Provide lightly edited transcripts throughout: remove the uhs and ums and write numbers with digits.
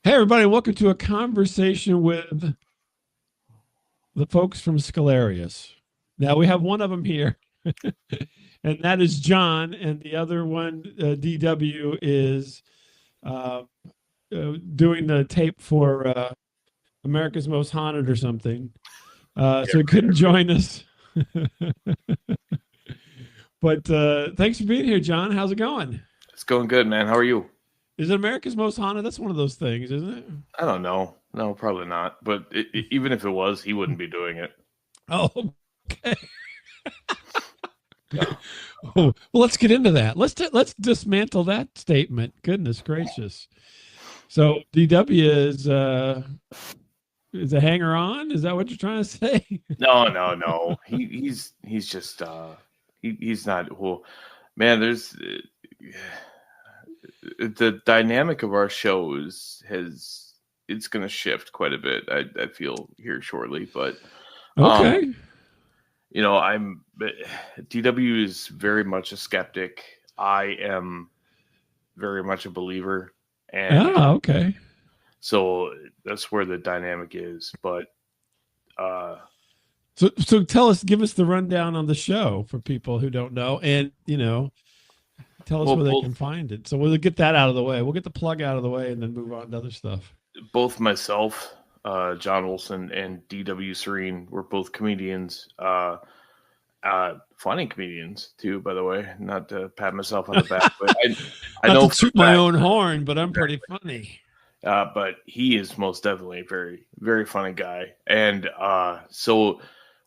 Hey, everybody, welcome to a conversation with the folks from Scalarious. Now, we have one of them here, and that is John, and the other one, DW, is uh, doing the tape for America's Most Haunted or something. So he couldn't join us. But thanks for being here, John. How's it going? It's going good, man. How are you? Is it America's Most Haunted? That's one of those things, isn't it? I don't know. No, probably not. But even if it was, he wouldn't be doing it. Oh, okay. Oh, well, let's get into that. Let's dismantle that statement. Goodness gracious. So DW is a hanger on. Is that what you're trying to say? No. He's just he's not. Well, man, there's the dynamic of our shows it's going to shift quite a bit. I feel here shortly, but Okay. DW is very much a skeptic. I am very much a believer, and Okay. so that's where the dynamic is. But So give us the rundown on the show for people who don't know, and tell us where they can find it. So we'll get that out of the way. We'll get the plug out of the way, and then move on to other stuff. Both myself, John Olson, and DW Serene were both comedians. Funny comedians too, by the way. Not to pat myself on the back, but I Not know to toot my own horn, but I'm pretty funny. But he is most definitely a very, very funny guy, and so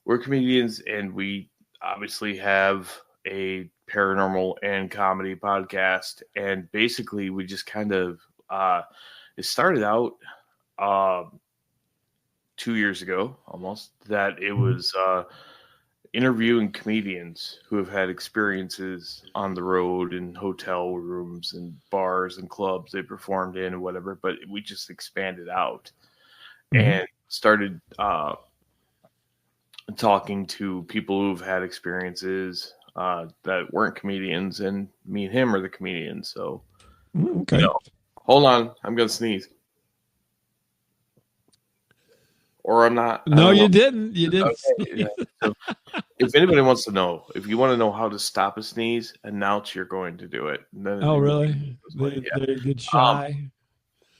we're comedians, and we obviously have a paranormal and comedy podcast, and basically we just kind of it started out 2 years ago almost that it was interviewing comedians who have had experiences on the road in hotel rooms and bars and clubs they performed in and whatever, but we just expanded out and started talking to people who've had experiences that weren't comedians, and me and him are the comedians. So okay. Hold on, I'm gonna sneeze. Or I'm not. No, you didn't. You didn't. Okay, yeah. So if anybody wants to know, if you want to know how to stop a sneeze, announce you're going to do it. Really? They get shy?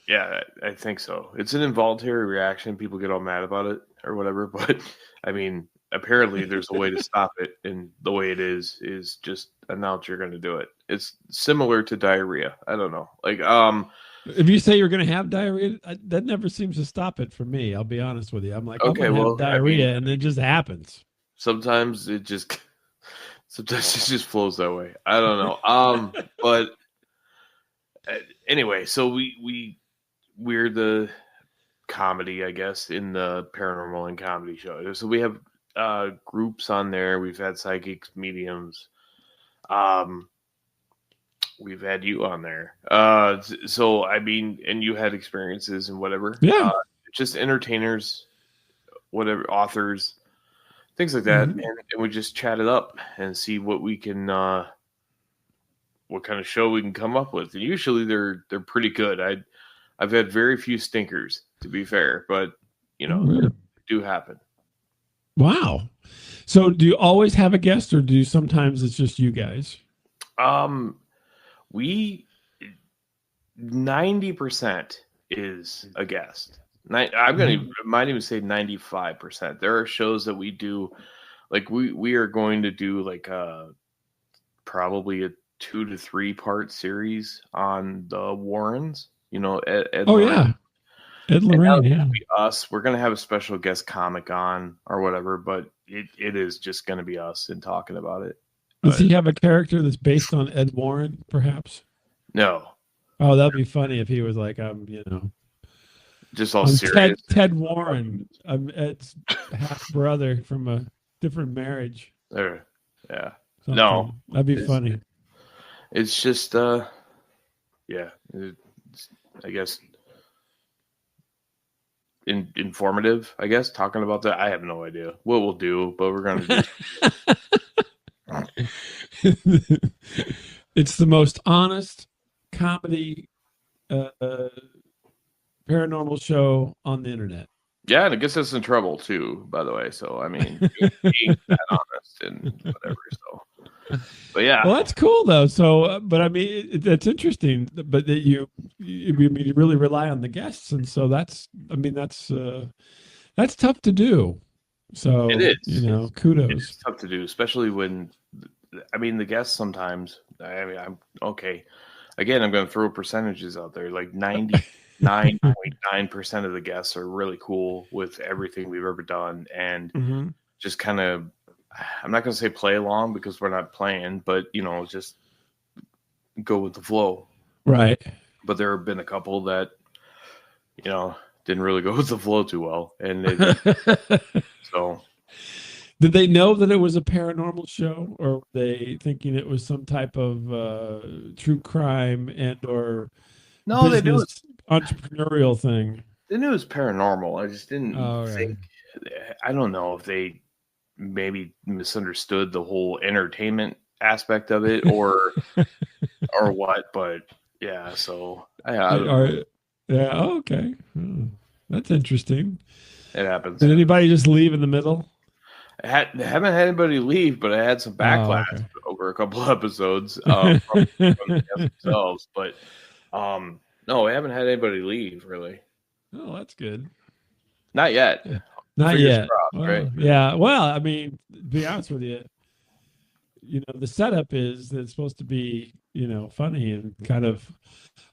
Yeah, I think so. It's an involuntary reaction. People get all mad about it or whatever. But I mean, apparently there's a way to stop it. And the way it is just announce you're going to do it. It's similar to diarrhea. I don't know. If you say you're going to have diarrhea, that never seems to stop it for me. I'll be honest with you. I'm like, okay, well, have diarrhea, and it just happens. Sometimes it just flows that way. I don't know. But anyway, so we're the comedy, I guess, in the paranormal and comedy show. So we have groups on there. We've had psychics, mediums. We've had you on there. So I mean, and you had experiences and whatever. Yeah. Just entertainers, whatever, authors, things like that. And we just chat it up and see what we can, what kind of show we can come up with. And usually they're pretty good. I've had very few stinkers, to be fair, but they do happen. Wow. So do you always have a guest, or do sometimes it's just you guys? We 90% is a guest. Might even say 95%. There are shows that we do, like we are going to do like probably a 2 to 3 part series on the Warrens. Ed Lorraine. Yeah, Ed Lorraine. Yeah, be us. We're gonna have a special guest comic on or whatever, but it is just gonna be us and talking about it. Does he have a character that's based on Ed Warren, perhaps? No. Oh, that'd be funny if he was like, just all serious. Ted Warren. I'm Ed's half brother from a different marriage. There, yeah. Something. No, that'd be funny. It's just, yeah. I guess informative. I guess talking about that. I have no idea what we'll do, but we're gonna do. It's the most honest comedy paranormal show on the internet. Yeah, and it gets us in trouble too, by the way. So I mean, being that honest and whatever. So, but yeah, Well, that's cool though. So, but I mean, that's interesting. But that you really rely on the guests, and so I mean, that's tough to do. it So, is. It kudos. is tough to do, especially when, I mean, the guests sometimes. I mean, I'm okay. Again, I'm going to throw percentages out there. Like 99.9% of the guests are really cool with everything we've ever done, and Mm-hmm. just kind of, I'm not going to say play along because we're not playing, but just go with the flow. Right. But there have been a couple that didn't really go with the flow too well, and so. Did they know that it was a paranormal show, or were they thinking it was some type of true crime and or No, business entrepreneurial thing? they knew it was paranormal. I just didn't Oh, okay. think. I don't know if they maybe misunderstood the whole entertainment aspect of it, or what. But yeah, so I don't know. Yeah. Oh, okay. Oh, that's interesting. It happens. Did anybody just leave in the middle? I haven't had anybody leave, but I had some backlash Oh, okay. over a couple episodes from the guests themselves. But no, we haven't had anybody leave really. Oh, that's good. Not yet. Yeah. Not Fingers yet. crossed, Well, right? yeah. Well, I mean, to be honest with you, the setup is that it's supposed to be, funny and kind of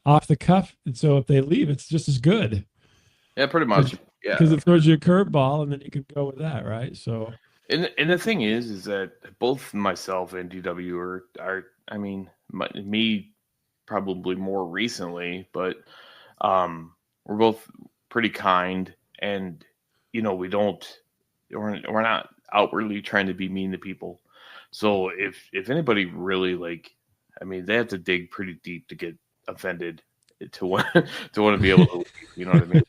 off the cuff. And so if they leave, it's just as good. Yeah, pretty much. Yeah, Because it throws you a curveball and then you can go with that, right? So and the thing is that both myself and DW are I mean, me probably more recently, but we're both pretty kind, and we're not outwardly trying to be mean to people. So if anybody really I mean, they have to dig pretty deep to get offended to want to be able to leave. You know what I mean?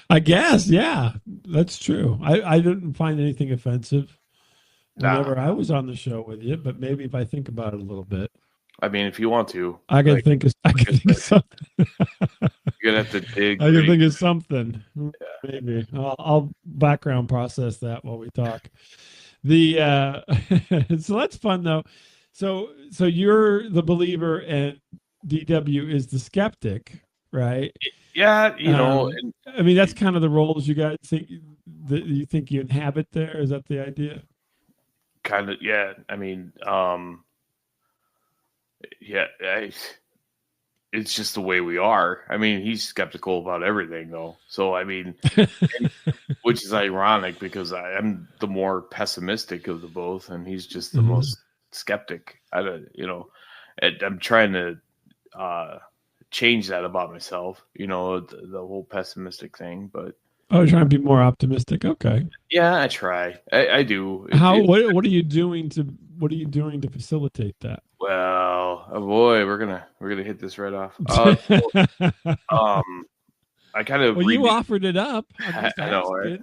I guess, yeah, that's true. I didn't find anything offensive Nah, whenever I was on the show with you, but maybe if I think about it a little bit, I mean, if you want to, I can think of something. you're gonna have to dig. I can think of something. Yeah. Maybe I'll background process that while we talk. The so that's fun though. So you're the believer and DW is the skeptic, right? Yeah, I mean that's kind of the roles you guys think that you think you inhabit there. Is that the idea? kind of. Yeah, I mean, yeah, it's just the way we are. I mean, he's skeptical about everything, though. So, I mean, which is ironic because I'm the more pessimistic of the both, and he's just the most skeptic. I'm trying to change that about myself. The whole pessimistic thing, but. Oh, trying to be more optimistic. Okay. Yeah, I try. I do. What are you doing to facilitate that? Well, oh boy, we're gonna hit this right off. I kind of you offered it up. I know, right?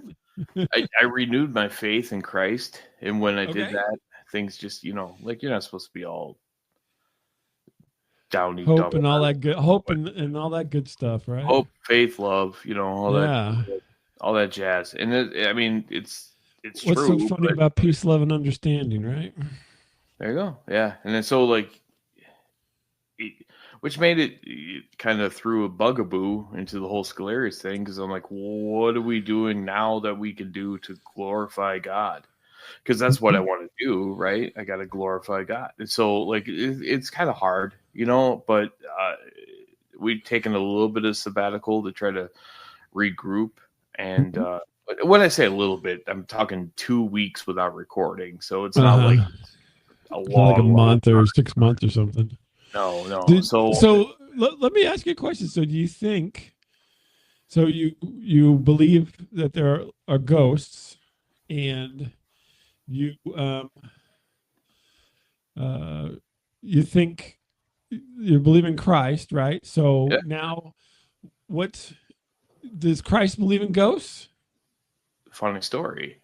I renewed my faith in Christ, and when I did that, things just like you're not supposed to be all downy, hope and all that good hope and all that good stuff, right? Hope, faith, love, all that jazz. And I mean, it's what's true. What's so funny about peace, love, and understanding, right? There you go. Yeah, and then so which made it kind of threw a bugaboo into the whole Scalarius thing because I'm like, what are we doing now that we can do to glorify God? Because that's what I want to do, right? I got to glorify God. And so it's kind of hard, but we've taken a little bit of sabbatical to try to regroup. And when I say a little bit, I'm talking 2 weeks without recording. So it's not like a month or 6 months or something. No. So let me ask you a question. So do you think? So you believe that there are ghosts, and you you think you believe in Christ, right? So now, what does Christ believe in ghosts? Funny story.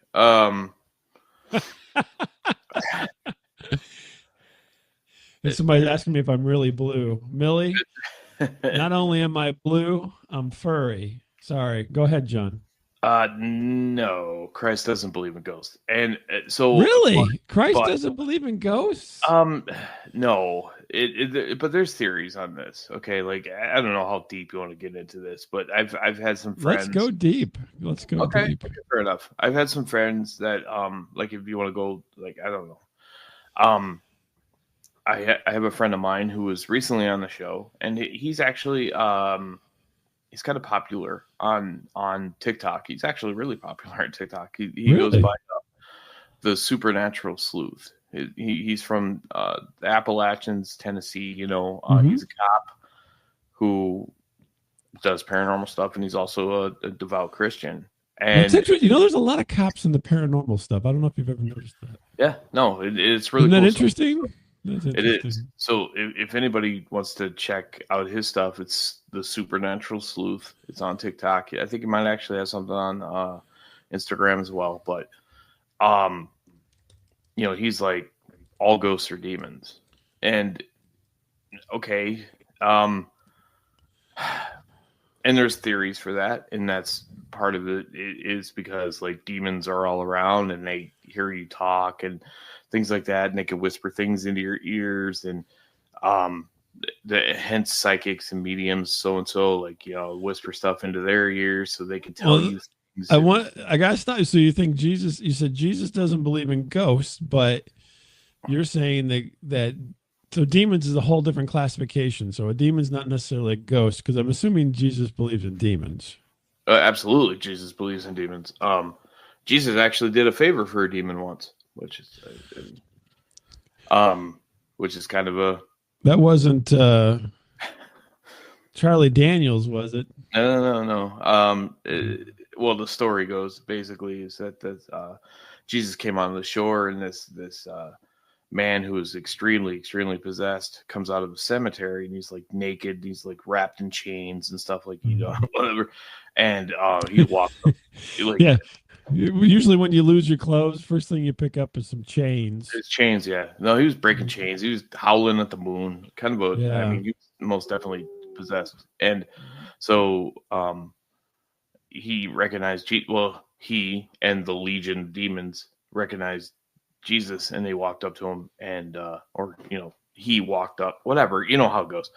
Somebody's asking me if I'm really blue. Millie, Not only am I blue, I'm furry. Sorry. Go ahead, John. No, Christ doesn't believe in ghosts, and Really? Christ but doesn't believe in ghosts? um, no, but there's theories on this. Okay, like I don't know how deep you want to get into this, but I've had some Let's go friends. deep. Let's go Okay, deep. okay, fair enough. I've had some friends that like if you want to go, like I don't know, um, I have a friend of mine who was recently on the show, and he's actually he's kind of popular on TikTok. He's actually really popular on TikTok. He goes by Really? the Supernatural Sleuth. He's from the Appalachians, Tennessee. Mm-hmm. He's a cop who does paranormal stuff, and he's also a devout Christian. That's And interesting. There's a lot of cops in the paranormal stuff. I don't know if you've ever noticed that. yeah, no, it's really Isn't that cool stuff. interesting? That's It is. interesting. So if anybody wants to check out his stuff, it's the Supernatural Sleuth. It's on TikTok. I think he might actually have something on Instagram as well. But um, he's like all ghosts are demons, and okay, and there's theories for that, and that's part of it is because like demons are all around and they hear you talk and things like that, and they can whisper things into your ears, and um hence psychics and mediums so and so like whisper stuff into their ears so they can tell Well, you things. And I gotta stop. So you think you said Jesus doesn't believe in ghosts, but you're saying that so demons is a whole different classification. So a demon's not necessarily a ghost, because I'm assuming Jesus believes in demons. absolutely, Jesus believes in demons. Jesus actually did a favor for a demon once, which is kind of a That wasn't Charlie Daniels, was it? no. Well, the story goes basically is that Jesus came on the shore, and this man who is extremely possessed comes out of the cemetery, and he's like naked, and he's like wrapped in chains and stuff, like whatever, and he walked up, like Yeah. Usually when you lose your clothes, first thing you pick up is some chains. his chains. Yeah, no, he was breaking chains. He was howling at the moon, kind of I Yeah. mean, he was most definitely possessed, and so he recognized he and the legion of demons recognized Jesus, and they walked up to him, and or he walked up, whatever, how it goes.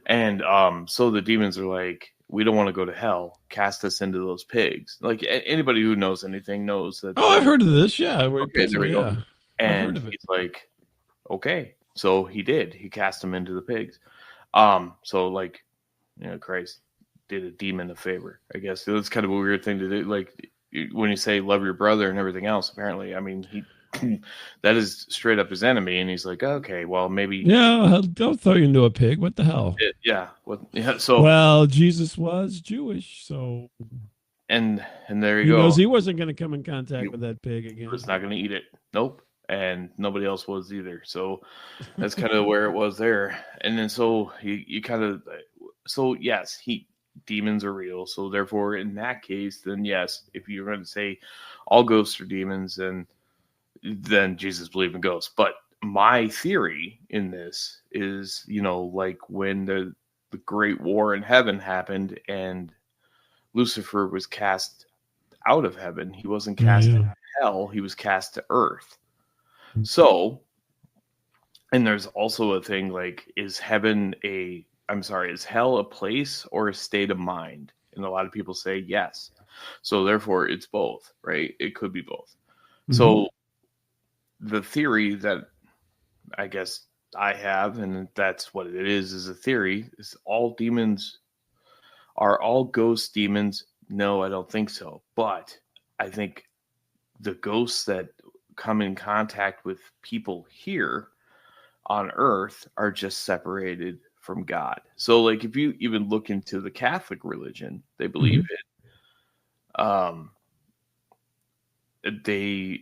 And so the demons are like, we don't want to go to hell, cast us into those pigs. Like anybody who knows anything knows that Oh, I've heard of this. Yeah. okay, there we go. Yeah. I've heard And of it. he's like, okay, so he cast them into the pigs. So like, Christ did a demon a favor, I guess. That's kind of a weird thing to do. Like when you say love your brother and everything else, apparently, I mean, he that is straight up his enemy, and he's like, okay, well, maybe, Yeah, don't throw you into a pig. What the hell? yeah, yeah. So, Well, Jesus was Jewish, so and there you he go. knows he wasn't going to come in contact He with that pig again. was not going to eat it. Nope. And nobody else was either. So that's kind of where it was there. And then so you kind of, so yes, demons are real. So therefore, in that case, then yes, if you're going to say all ghosts are demons, then Jesus believed in ghosts. But my theory in this is, like when the great war in heaven happened and Lucifer was cast out of heaven, he wasn't cast into hell, he was cast to earth. So, and there's also a thing like, is hell a place or a state of mind? And a lot of people say yes. So therefore it's both, right? It could be both. Mm-hmm. So the theory that I guess I have, and that's what it is a theory, is all demons are all ghost demons. No, I don't think so. But I think the ghosts that come in contact with people here on earth are just separated from God. So like if you even look into the Catholic religion, they believe they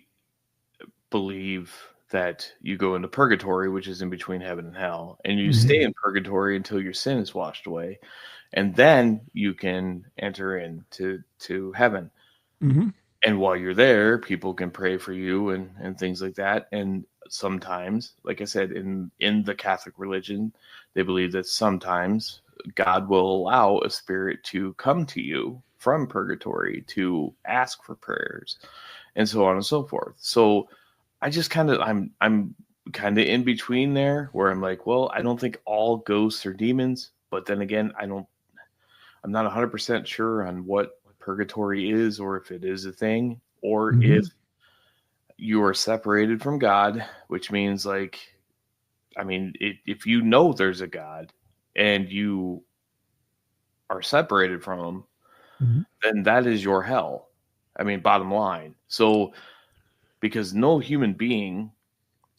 believe that you go into purgatory, which is in between heaven and hell, and you stay in purgatory until your sin is washed away, and then you can enter into heaven. And while you're there, people can pray for you and things like that. And sometimes, like I said, in the Catholic religion, they believe that sometimes God will allow a spirit to come to you from purgatory to ask for prayers, and so on and so forth. So I just I'm kind of in between there, where I'm like, well, I don't think all ghosts are demons, but then again, I'm not 100% sure on what purgatory is, or if it is a thing, or if you are separated from God, which means, like, I mean, if you know there's a God and you are separated from him, then that is your hell. I mean, bottom line. So, because no human being,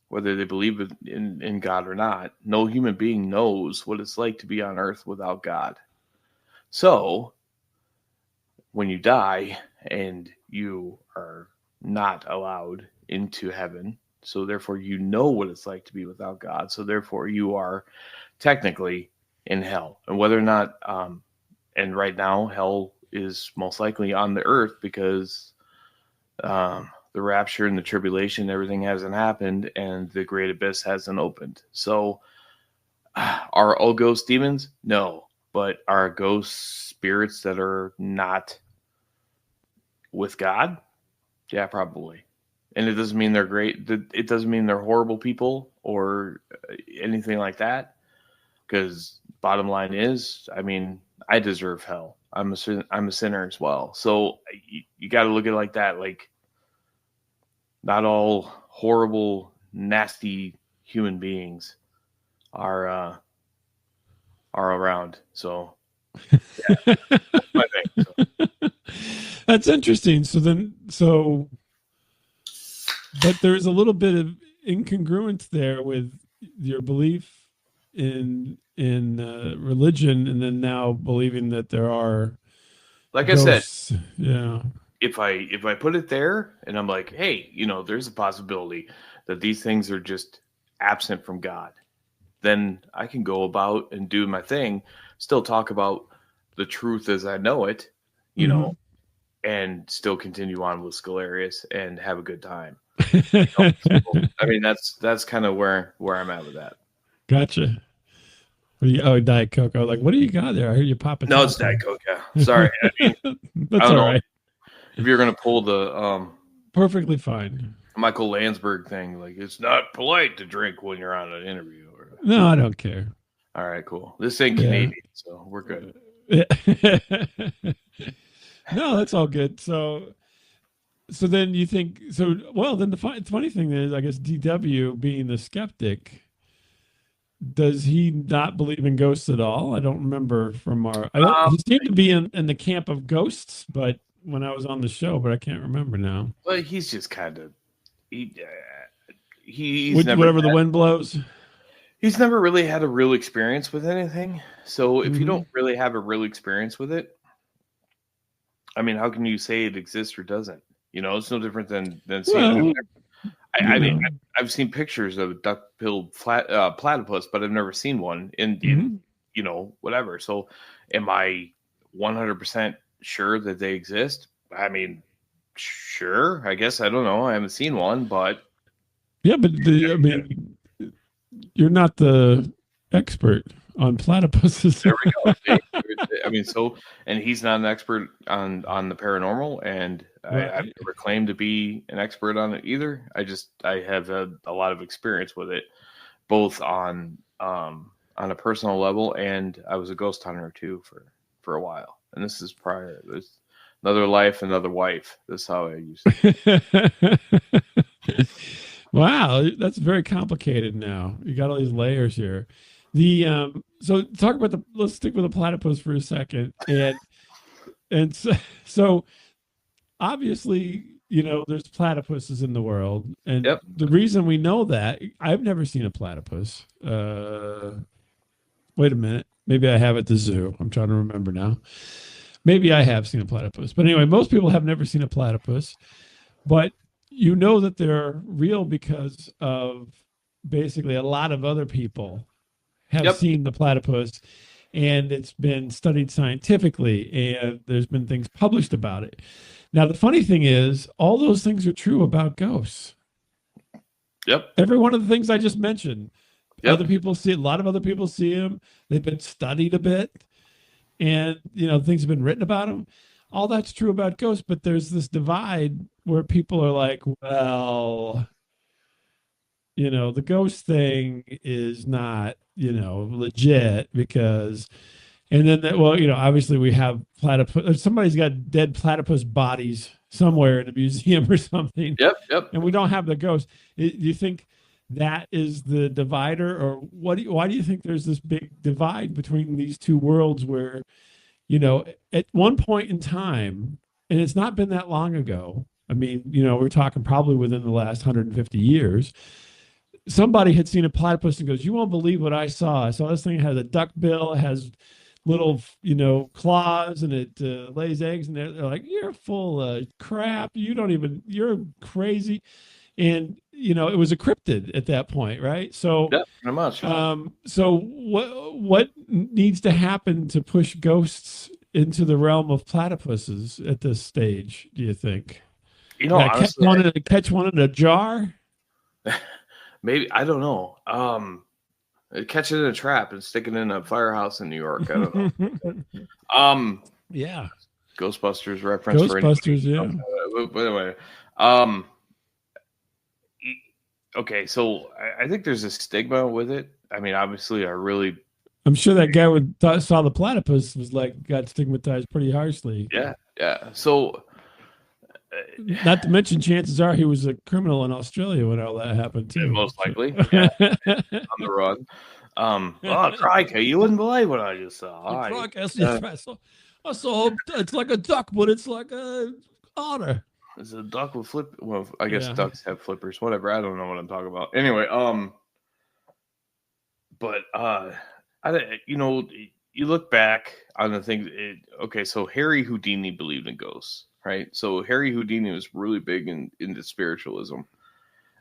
whether they believe in God or not, no human being knows what it's like to be on earth without God. So, when you die and you are not allowed into heaven, so therefore you know what it's like to be without God, so therefore you are technically in hell. And whether or not, and right now hell is most likely on the earth, because the rapture and the tribulation, everything hasn't happened, and the great abyss hasn't opened. So are all ghosts demons? No. But are ghosts spirits that are not with God? Yeah, probably. And it doesn't mean they're great. It doesn't mean they're horrible people or anything like that. Because bottom line is, I mean, I deserve hell. I'm a sinner as well. So you got to look at it like that. Like, not all horrible, nasty human beings are around. So yeah, that's my thing. So. That's interesting. But there's a little bit of incongruence there with your belief in religion, and then now believing that there are, like ghosts. I said, yeah. If I put it there and I'm like, hey, there's a possibility that these things are just absent from God, then I can go about and do my thing, still talk about the truth as I know it, and still continue on with Scalarius and have a good time. So, I mean, that's kind of where I'm at with that. Gotcha. Diet Coke. I was like, what do you got there? I heard you pop a No, top. it's Diet Coke. Yeah, sorry. I mean, that's all right. If you're gonna pull the perfectly fine Michael Landsberg thing, like, it's not polite to drink when you're on an interview. No, I don't care. All right, cool. This ain't Canadian, so we're good. No, that's all good. So then you think so? Well, then the funny thing is, I guess DW being the skeptic, does he not believe in ghosts at all? I don't remember from our. He seemed to be in the camp of ghosts, but when I was on the show, but I can't remember now. Well, he's just kind of he's whatever the wind blows. He's never really had a real experience with anything. So if you don't really have a real experience with it, I mean, how can you say it exists or doesn't? It's no different than seeing. I mean, I've seen pictures of a duck-billed platypus, but I've never seen one in whatever. So, am I 100% sure that they exist? I mean, sure. I guess I don't know. I haven't seen one, but yeah, but I mean, you're not the expert on platypuses. There we go. I mean, and he's not an expert on the paranormal, and I've never claimed to be an expert on it either. I have a lot of experience with it, both on a personal level, and I was a ghost hunter too for a while. And this is prior. There's another life, another wife. That's how I used it. Wow, that's very complicated now. You got all these layers here. So talk about let's stick with the platypus for a second. And so obviously, there's platypuses in the world. And the reason we know that, I've never seen a platypus. Wait a minute. Maybe I have at the zoo. I'm trying to remember now. Maybe I have seen a platypus. But anyway, most people have never seen a platypus. But that they're real because of basically a lot of other people have seen the platypus, and it's been studied scientifically, and there's been things published about it. Now, the funny thing is, all those things are true about ghosts. Yep. Every one of the things I just mentioned Other Yep. people see, a lot of other people see them. They've been studied a bit, and things have been written about them. All that's true about ghosts, but there's this divide where people are like, well, the ghost thing is not, legit because, and then that, well, obviously we have platypus, somebody's got dead platypus bodies somewhere in a museum or something, Yep. Yep. and we don't have the ghost. Do you think that is the divider, or why do you think there's this big divide between these two worlds where, at one point in time, and it's not been that long ago. I mean, we're talking probably within the last 150 years. Somebody had seen a platypus and goes, "You won't believe what I saw. I saw this thing has a duck bill, it has little, claws, and it lays eggs." And they're like, "You're full of crap. You're crazy." And it was a cryptid at that point, right? So, Yep. Pretty much. so what needs to happen to push ghosts into the realm of platypuses at this stage? Do you think? Honestly, Catch one in a jar? maybe I don't know. Catch it in a trap and stick it in a firehouse in New York. I don't know. Yeah. Ghostbusters reference for Ghostbusters, yeah. But anyway, okay, so I think there's a stigma with it. I mean, obviously, I'm sure that guy saw the platypus was like got stigmatized pretty harshly. Yeah. So, not to mention, chances are he was a criminal in Australia when all that happened too. Most likely, yeah, on the run. Oh, crikey, you wouldn't believe what I just saw. I saw it's like a duck, but it's like a otter. It's a duck with flip. Well, I guess ducks have flippers. Whatever. I don't know what I'm talking about. Anyway, but you look back on the things. Okay, so Harry Houdini believed in ghosts, right? So Harry Houdini was really big into spiritualism,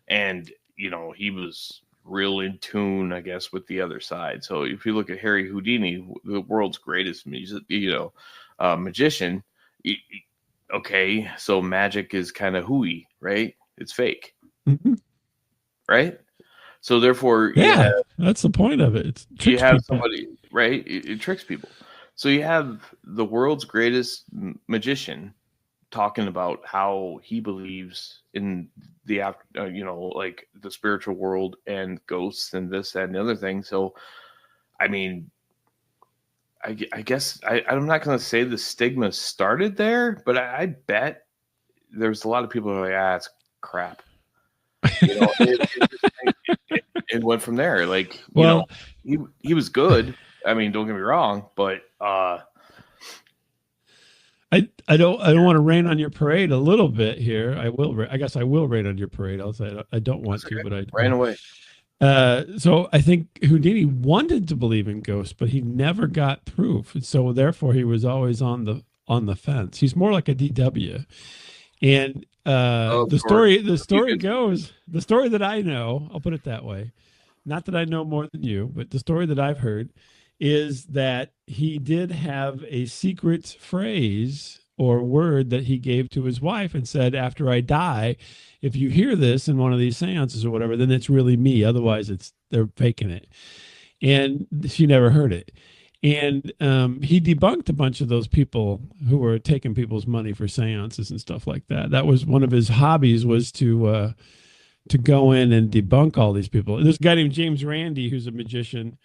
and he was real in tune, I guess, with the other side. So if you look at Harry Houdini, the world's greatest magician. Okay, so magic is kind of hooey, right? It's fake, right? So therefore, that's the point of it. You have somebody, right? It tricks people. So you have the world's greatest magician talking about how he believes in the like the spiritual world and ghosts and this, that, and the other thing. So, I mean, I guess I'm not going to say the stigma started there, but I bet there's a lot of people who are like, it's crap. It went from there. Like, he was good. I mean, don't get me wrong, but I don't want to rain on your parade a little bit here. I guess I will rain on your parade. I'll say I don't want to, but I ran away. So I think Houdini wanted to believe in ghosts, but he never got proof, and so therefore he was always on the fence. He's more like a DW. And the story that I know, I'll put it that way, not that I know more than you, but the story that I've heard is that he did have a secret phrase or word that he gave to his wife and said, "After I die, if you hear this in one of these seances or whatever, then it's really me. Otherwise, they're faking it." And she never heard it. And he debunked a bunch of those people who were taking people's money for seances and stuff like that. That was one of his hobbies, was to go in and debunk all these people. And there's a guy named James Randi, who's a magician,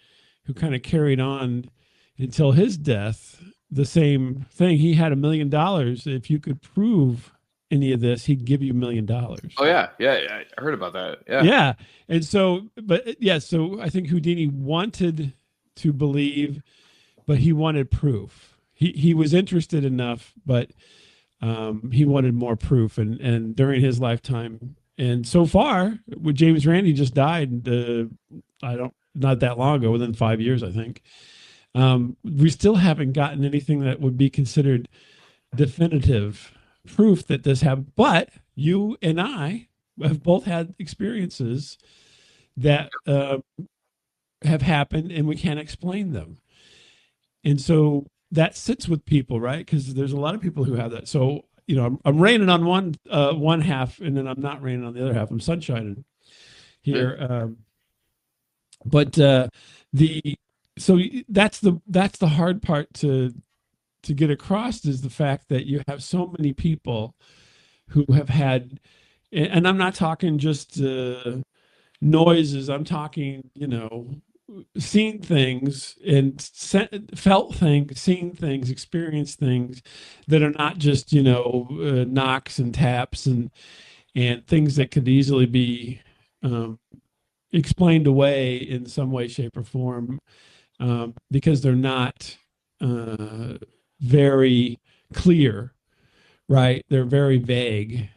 who kind of carried on until his death the same thing. He had $1 million. If you could prove any of this, he'd give you $1 million. Oh yeah, I heard about that. Yeah. And so, so I think Houdini wanted to believe, but he wanted proof. He was interested enough, but he wanted more proof. And during his lifetime, and so far, with James Randi just died, not that long ago, within 5 years, I think. We still haven't gotten anything that would be considered definitive proof that this happened. But you and I have both had experiences that have happened, and we can't explain them. And so that sits with people, right? Because there's a lot of people who have that. So, I'm raining on one half, and then I'm not raining on the other half. I'm sunshining here. But the so that's the hard part to get across, is the fact that you have so many people who have had, and I'm not talking just noises. I'm talking, seen things and felt things, seen things, experienced things that are not just, knocks and taps and things that could easily be explained away in some way, shape, or form, because they're not very clear, right? They're very vague.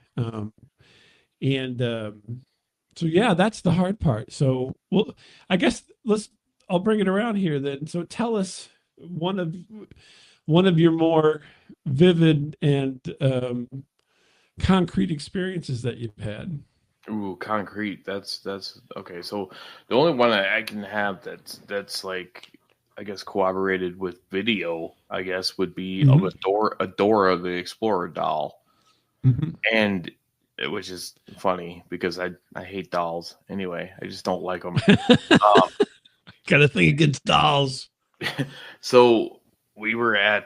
And So yeah, that's the hard part. So, well, I guess I'll bring it around here then. So tell us one of your more vivid and concrete experiences that you've had. Ooh, concrete. That's okay. So the only one I can have that's like, I guess, corroborated with video, I guess, would be of Mm-hmm. a Dora the Explorer doll, Mm-hmm. and which is funny because I hate dolls anyway. I just don't like them. Got a thing against dolls. So we were I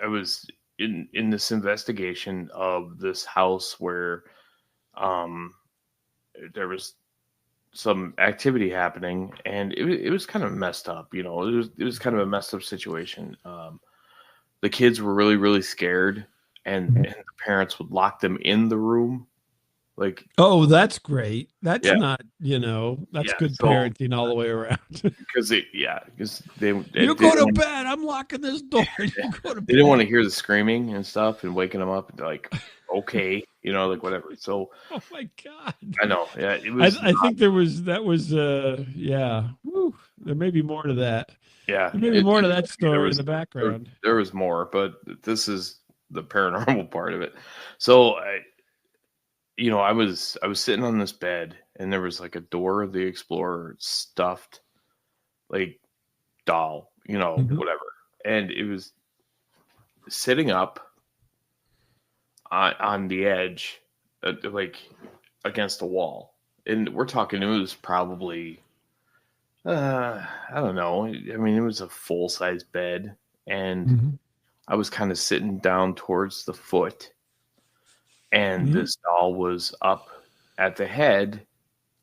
was in this investigation of this house where um there was some activity happening, and it was kind of messed up. It was kind of a messed up situation. The kids were really really scared, and the parents would lock them in the room, like, Oh, that's great. That's yeah, not, that's yeah. good So parenting all the way around. because they You go didn't to want, bed. I'm locking this door. You go to they didn't want bed. to hear the screaming and stuff and waking them up, and they're like, okay, like whatever. So Oh my God. I know, yeah, it I, was I not, think that was yeah. Woo. There may be more to that. yeah. There may be more to that There story in was the background. there was more, but this is the paranormal part of it. So I was sitting on this bed, and there was like a Dora the Explorer stuffed, like, doll, Mhm. whatever, and it was sitting up on the edge, like against the wall, and we're talking. It was probably I don't know. I mean, it was a full size bed, and Mhm. I was kind of sitting down towards the foot, and Mhm. this doll was up at the head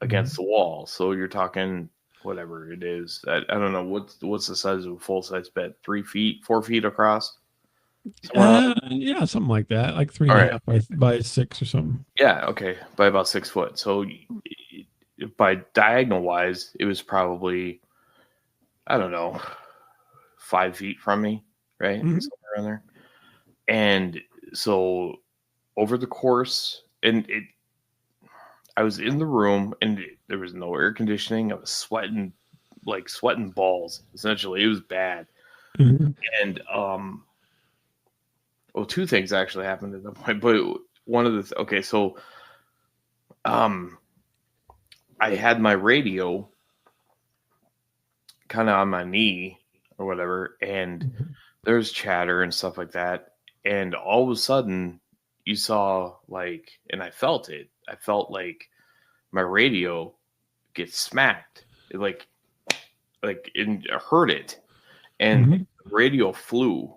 against Mhm. the wall. So you're talking whatever it is. I don't know what's the size of a full size bed. 3 feet, 4 feet across, somewhere around. Yeah, something like that, like three All and a right. half by 6 or something. Yeah. Okay. By about 6 foot. So by diagonal wise, it was probably, I don't know, 5 feet from me, right? Mhm. Somewhere around there. And so over the course, I was in the room, and there was no air conditioning. I was sweating, like sweating balls. Essentially, it was bad. Mhm. And well, two things actually happened at that point. But one of the okay, so um, I had my radio kind of on my knee or whatever, and Mhm. there's chatter and stuff like that. And all of a sudden, you saw, like, and I felt it. I felt like my radio get smacked. It, like it hurt it, and Mhm. the radio flew,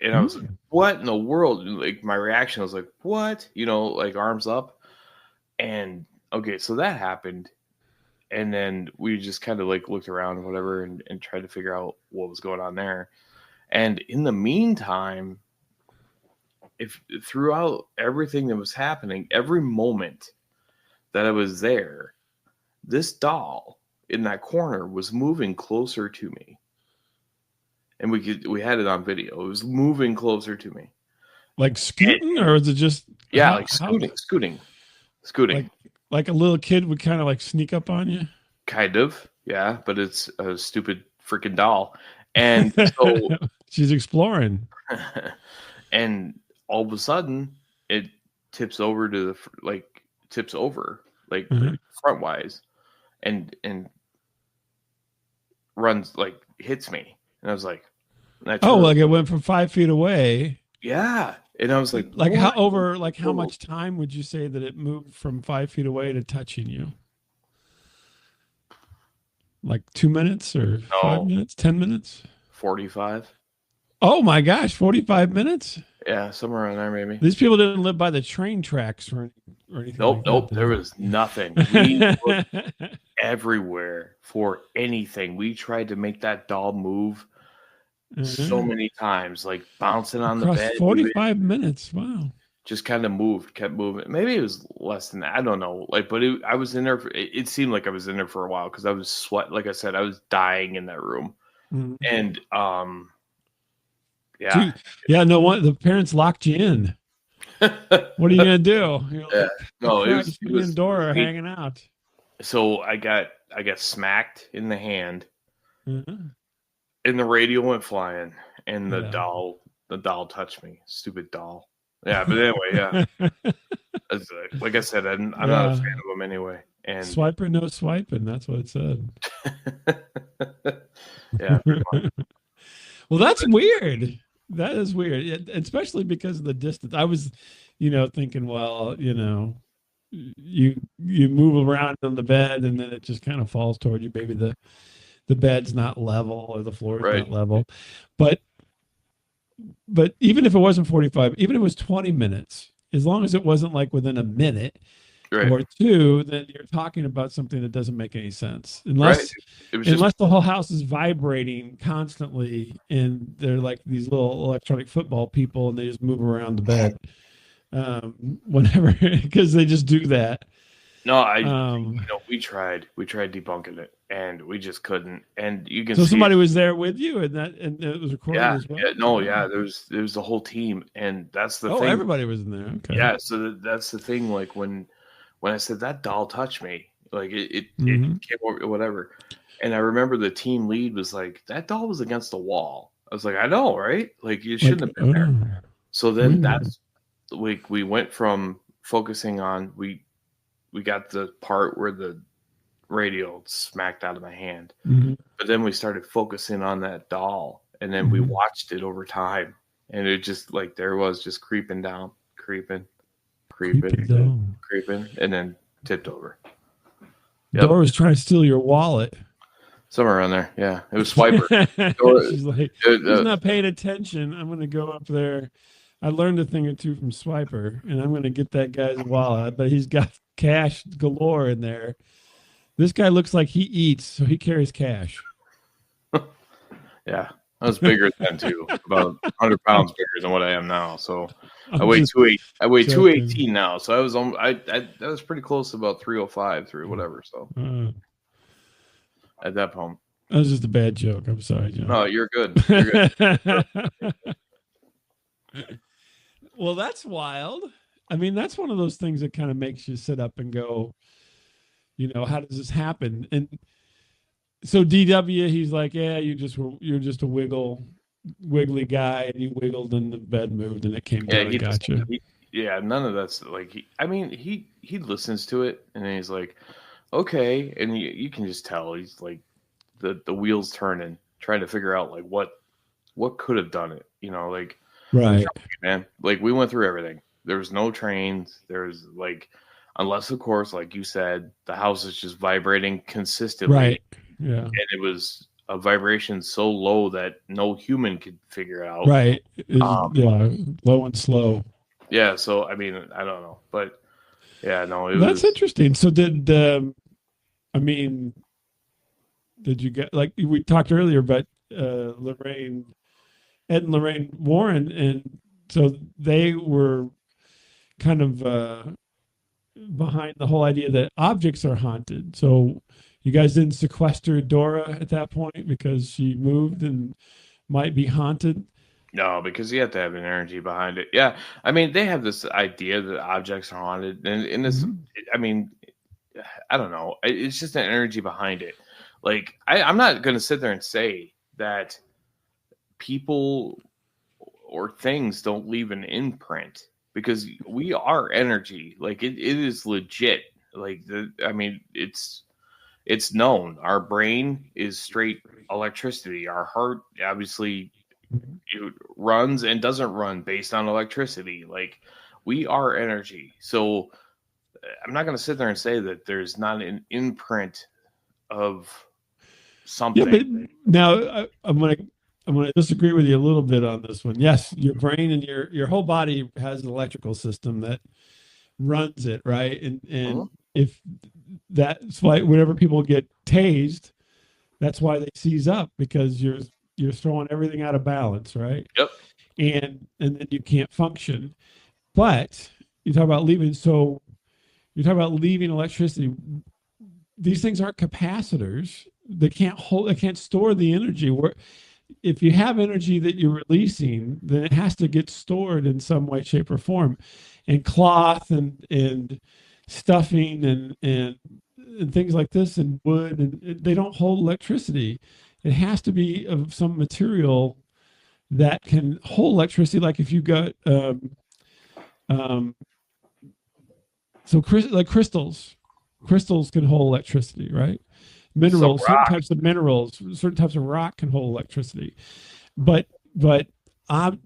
and I was like, Mhm. "What in the world?" And, like, my reaction was like, "What?" Like, arms up. And okay, so that happened, and then we just kind of like looked around and whatever, and tried to figure out what was going on there. And in the meantime, if throughout everything that was happening, every moment that I was there, this doll in that corner was moving closer to me, and we had it on video. It was moving closer to me. Like And, scooting, or is it just yeah, like how scooting, like like a little kid would kind of like sneak up on you? kind of, yeah. But it's a stupid freaking doll, and so, She's exploring. and all of a sudden, it tips over to tips over, like, Uh-huh. front wise, and runs, like, hits me, and I was like, and I Oh, turn, like it went from 5 feet away. yeah, and I was like, Like what? how much time would you say that it moved from 5 feet away to touching you? Like 2 minutes or 5 No, minutes, 10 minutes? 45. Oh my gosh, 45 minutes? Yeah, somewhere around there maybe. These people didn't live by the train tracks or anything Nope, like that, nope. did There they? was nothing. We looked everywhere for anything. We tried to make that doll move so Uh-huh. many times, like bouncing on the Across bed even. 45 minutes. Wow. Just kind of moved, kept moving. Maybe it was less than that. I don't know. Like, but I was in there. It seemed like I was in there for a while because I was sweat. Like I said, I was dying in that room, Mhm. and yeah, Gee, yeah, no one. The parents locked you in. What are you gonna do? You're yeah. like, oh No, it was Christ, it me and was it was Dora are eight. hanging out. So I got smacked in the hand, Uh-huh. and the radio went flying, and Yeah. the doll touched me. Stupid doll. Yeah, but anyway, yeah. Like I said, I'm not a Yeah. fan of them anyway, and Swiper, no swiping. That's what it said. yeah, pretty much. Well, that's weird. That is weird, especially because of the distance. I was, thinking, well, you move around on the bed and then it just kind of falls toward you. Maybe the bed's not level or the floor is Right, not level, but even if it wasn't 45, even if it was 20 minutes, as long as it wasn't like within a minute right, or two, then you're talking about something that doesn't make any sense. right. Unless It was just unless the whole house is vibrating constantly and they're like these little electronic football people and they just move around the bed whenever because they just do that. no. Um, We tried debunking it, and we just couldn't. And you can so see it. somebody was there with you and it was recorded Yeah, as well. yeah, no, Wow. yeah. There was the whole team, and that's the Oh, thing. everybody was in there. Okay. Yeah, so that's the thing. Like when I said that doll touched me, like it Hmm. came over whatever. And I remember the team lead was like, "That doll was against the wall." I was like, "I know, right? Like you Like, shouldn't have been there." oh, So then weird. that's we went from focusing on we got the part where the radio smacked out of my hand, Hmm. but then we started focusing on that doll, and then we Hmm. watched it over time, and it just like there was just creeping down, creeping, Creepy creeping, doll. creeping, and then tipped over. Yep, Dora's trying to steal your wallet. somewhere around there. Yeah, it was Swiper. Or, She's like, he's not paying attention. I'm going to go up there. I learned a thing or two from Swiper, and I'm going to get that guy's wallet. But he's got cash galore in there. This guy looks like he eats, so he carries cash. yeah, I was bigger then too, about 100 pounds bigger than what I am now. So I I'm weigh just 28. I weigh joking. 218 now. So I was that was pretty close to about 305 through whatever. So Uh, at that point, that was just a bad joke. I'm sorry, John. no, you're good. You're good. Well, that's wild. I mean, that's one of those things that kind of makes you sit up and go, how does this happen? And so DW, he's like, yeah, you're just a wiggly guy, and you wiggled, and the bed moved, and it came Yeah, down and got you. yeah, none of that's like I mean, he listens to it and then he's like, okay, and you can just tell he's like the wheels turning, trying to figure out like what could have done it, like I'm Right, telling you, man, like we went through everything. There was no trains. There's like, unless of course, like you said, the house is just vibrating consistently, right, yeah, and it was a vibration so low that no human could figure it out. right. Is Um, yeah, low and slow. yeah, so I mean, I don't know, but yeah, no, it Well, that's was. interesting. So I mean, did you get like we talked earlier about Lorraine, Ed and Lorraine Warren, and so they were kind of behind the whole idea that objects are haunted. So you guys didn't sequester Dora at that point because she moved and might be haunted. No, because you have to have an energy behind it. Yeah, I mean, they have this idea that objects are haunted, and this, Mhm. I mean, I don't know. It's just an energy behind it. Like, I'm not going to sit there and say that people or things don't leave an imprint because we are energy. Like, it is legit. Like, I mean, it's known. Our brain is straight electricity. Our heart, obviously, it runs and doesn't run based on electricity. Like we are energy. So I'm not going to sit there and say that there's not an imprint of something. but now I'm gonna disagree with you a little bit on this one. Yes, your brain and your whole body has an electrical system that runs it, right? And if that's why whenever people get tased, that's why they seize up, because you're throwing everything out of balance, right? Yep. And then you can't function. But you talk about leaving, so you're talking about leaving electricity. These things aren't capacitors. They can't store the energy. Where if you have energy that you're releasing, then it has to get stored in some way, shape, or form. And cloth and stuffing and things like this and wood, and they don't hold electricity. It has to be of some material that can hold electricity. Like if you got um, like crystals can hold electricity, right? Some Minerals, certain rock. types of minerals, certain types of rock can hold electricity. But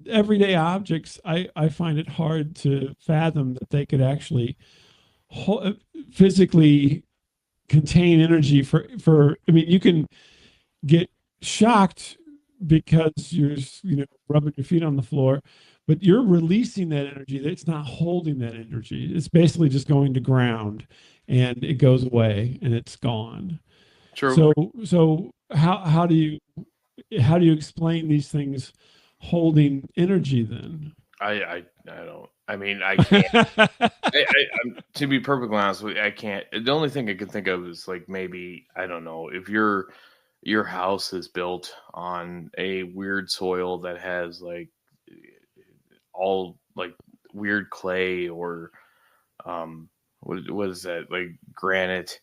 everyday objects, I find it hard to fathom that they could actually physically contain energy for. I mean, you can get shocked because you're rubbing your feet on the floor, but you're releasing that energy. It's not holding that energy. It's basically just going to ground, and it goes away and it's gone. True. So how do you explain these things holding energy then? I don't. I mean, I can't. To be perfectly honest with you, I can't. The only thing I can think of is like maybe I don't know if your house is built on a weird soil that has like all like weird clay or what is that, like granite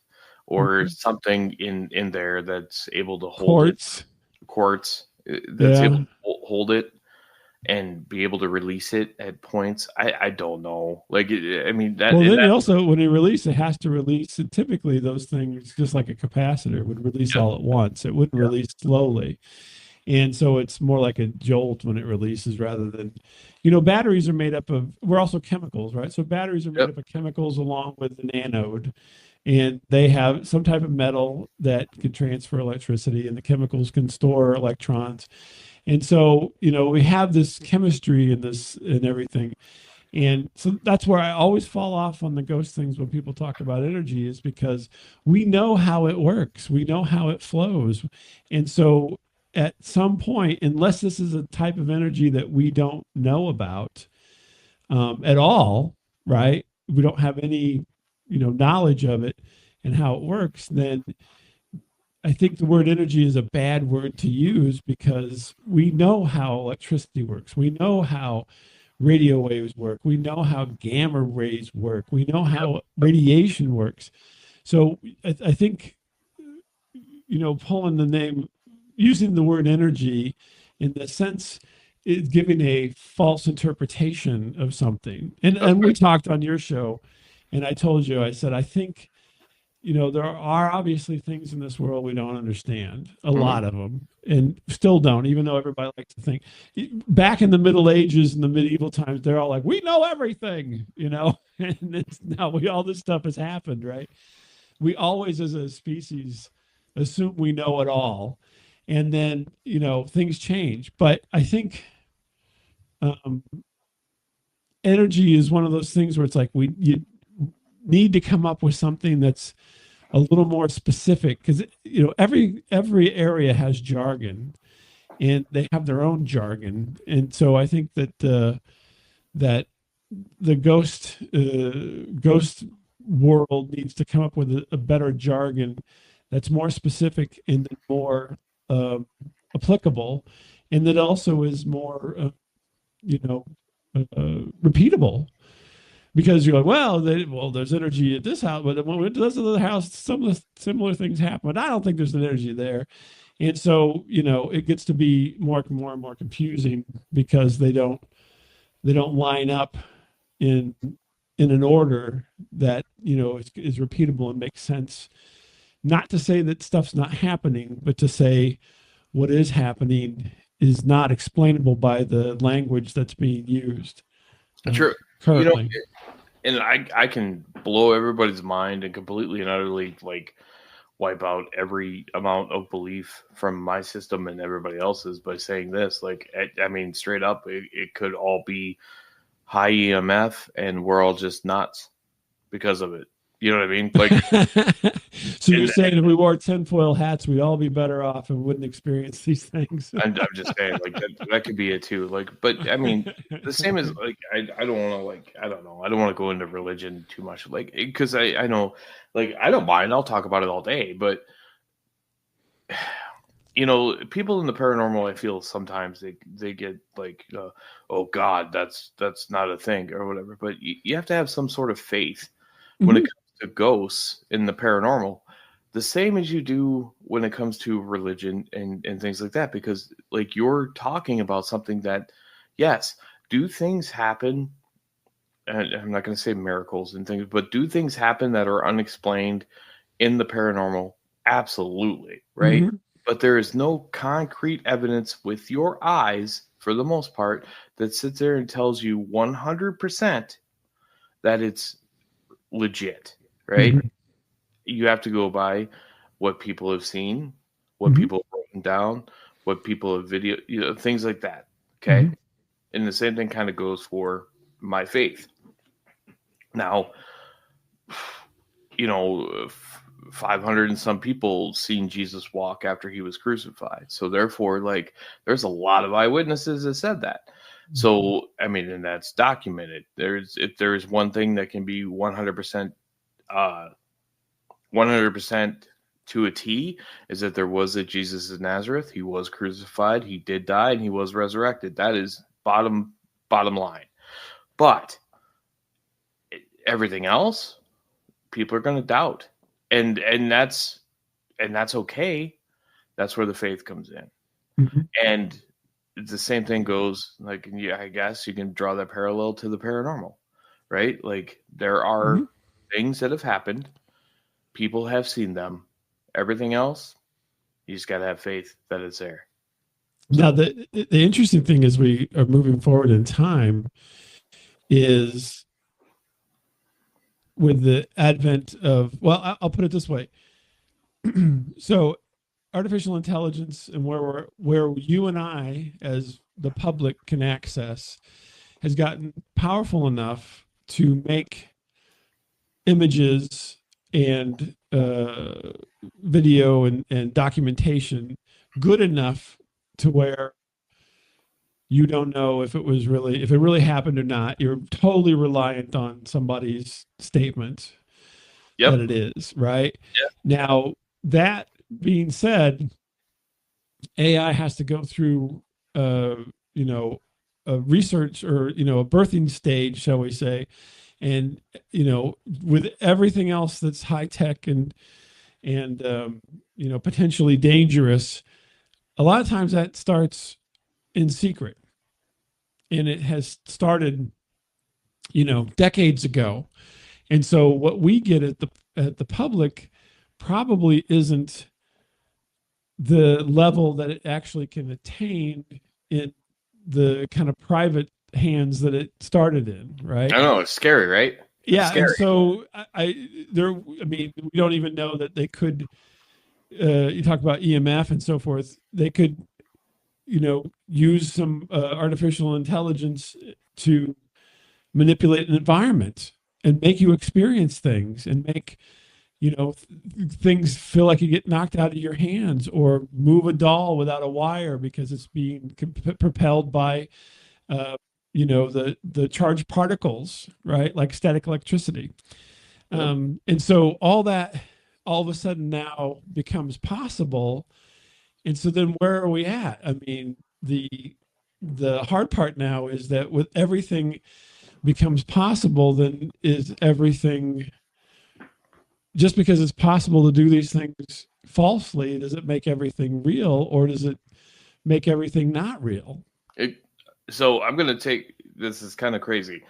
or something in there that's able to hold it, Quartz. quartz that's able Yeah. to hold it and be able to release it at points. I don't know. Like I mean that Well, and then you that. also, when you release, it has to release. And typically, those things, just like a capacitor, would release Yep. all at once. It wouldn't Yep. release slowly. And so it's more like a jolt when it releases rather than, batteries are made up of, we're also chemicals, right? So batteries are made Yep. up of chemicals along with an anode, and they have some type of metal that can transfer electricity, and the chemicals can store electrons. And so, we have this chemistry and this and everything. And so that's where I always fall off on the ghost things when people talk about energy, is because we know how it works, we know how it flows. And so at some point, unless this is a type of energy that we don't know about at all, right? We don't have any, knowledge of it and how it works, then I think the word energy is a bad word to use, because we know how electricity works. We know how radio waves work. We know how gamma rays work. We know how radiation works. So I think, pulling the name, using the word energy in the sense is giving a false interpretation of something. And we talked on your show, and I told you, I said, I think, there are obviously things in this world we don't understand, a lot of them, and still don't, even though everybody likes to think. Back in the Middle Ages and the medieval times, they're all like, we know everything, and it's now all this stuff has happened, right? We always, as a species, assume we know it all. And then, things change. But I think um, energy is one of those things where it's like you need to come up with something that's a little more specific, because every area has jargon, and they have their own jargon. And so I think that the ghost world needs to come up with a better jargon that's more specific and more uh, applicable, and that also is more you know repeatable. Because you're like, well, there's energy at this house, but when it does another house, some of the similar things happen. But I don't think there's an energy there, and so it gets to be more and more confusing, because they don't line up in an order that is repeatable and makes sense. Not to say that stuff's not happening, but to say what is happening is not explainable by the language that's being used True. currently. And I can blow everybody's mind and completely and utterly like wipe out every amount of belief from my system and everybody else's by saying this. Like, I mean, straight up, it could all be high EMF, and we're all just nuts because of it. You know what I mean? Like, so you're saying if we wore tinfoil hats, we'd all be better off and wouldn't experience these things. I'm just saying, like, that could be it too. Like, but I mean, the same as, like, I don't want to, like, I don't know, I don't want to go into religion too much, like, because I know, like, I don't mind, I'll talk about it all day, but you know, people in the paranormal, I feel sometimes they get like, oh God, that's not a thing or whatever. But you have to have some sort of faith when it comes to ghosts in the paranormal, the same as you do when it comes to religion and things like that. Because like you're talking about something that, yes, do things happen? And I'm not going to say miracles and things, but do things happen that are unexplained in the paranormal? Absolutely, right? But there is no concrete evidence with your eyes, for the most part, that sits there and tells you 100% that it's legit, right? You have to go by what people have seen, what people have written down, what people have video, you know, things like that. Okay. And the same thing kind of goes for my faith. Now, you know, 500 and some people seen Jesus walk after he was crucified. So therefore, like, there's a lot of eyewitnesses that said that. So, I mean, and that's documented. If there is one thing that can be 100%, 100% to a T, is that there was a Jesus of Nazareth. He was crucified. He did die, and he was resurrected. That is bottom line. But everything else, people are going to doubt, and that's okay. That's where the faith comes in. And the same thing goes, like, yeah, I guess you can draw that parallel to the paranormal, right? Like, there are things that have happened, people have seen them. Everything else, you just got to have faith that it's there. Now, the interesting thing as we are moving forward in time is with the advent of, well, I'll put it this way. So artificial intelligence and where you and I as the public can access has gotten powerful enough to make images and video and documentation good enough to where you don't know if it really happened or not. You're totally reliant on somebody's statement that it is, right? Now, that being said, AI has to go through you know, a research or, you know, a birthing stage, shall we say, and, you know, with everything else that's high tech and you know, potentially dangerous, a lot of times that starts in secret, and it has started, you know, decades ago. And so what we get at the public probably isn't the level that it actually can attain in the kind of private hands that it started in, right? I know, it's scary, right? Yeah, and so I mean, we don't even know that they could. You talk about EMF and so forth. They could, you know, use some artificial intelligence to manipulate an environment and make you experience things and make, you know, things feel like you get knocked out of your hands, or move a doll without a wire because it's being propelled by you know, the charged particles, right? Like static electricity. And so all that all of a sudden now becomes possible. And so then where are we at? I mean, the hard part now is that with everything becomes possible, then is everything, just because it's possible to do these things falsely, does it make everything real, or does it make everything not real? So I'm going to take, this is kind of crazy.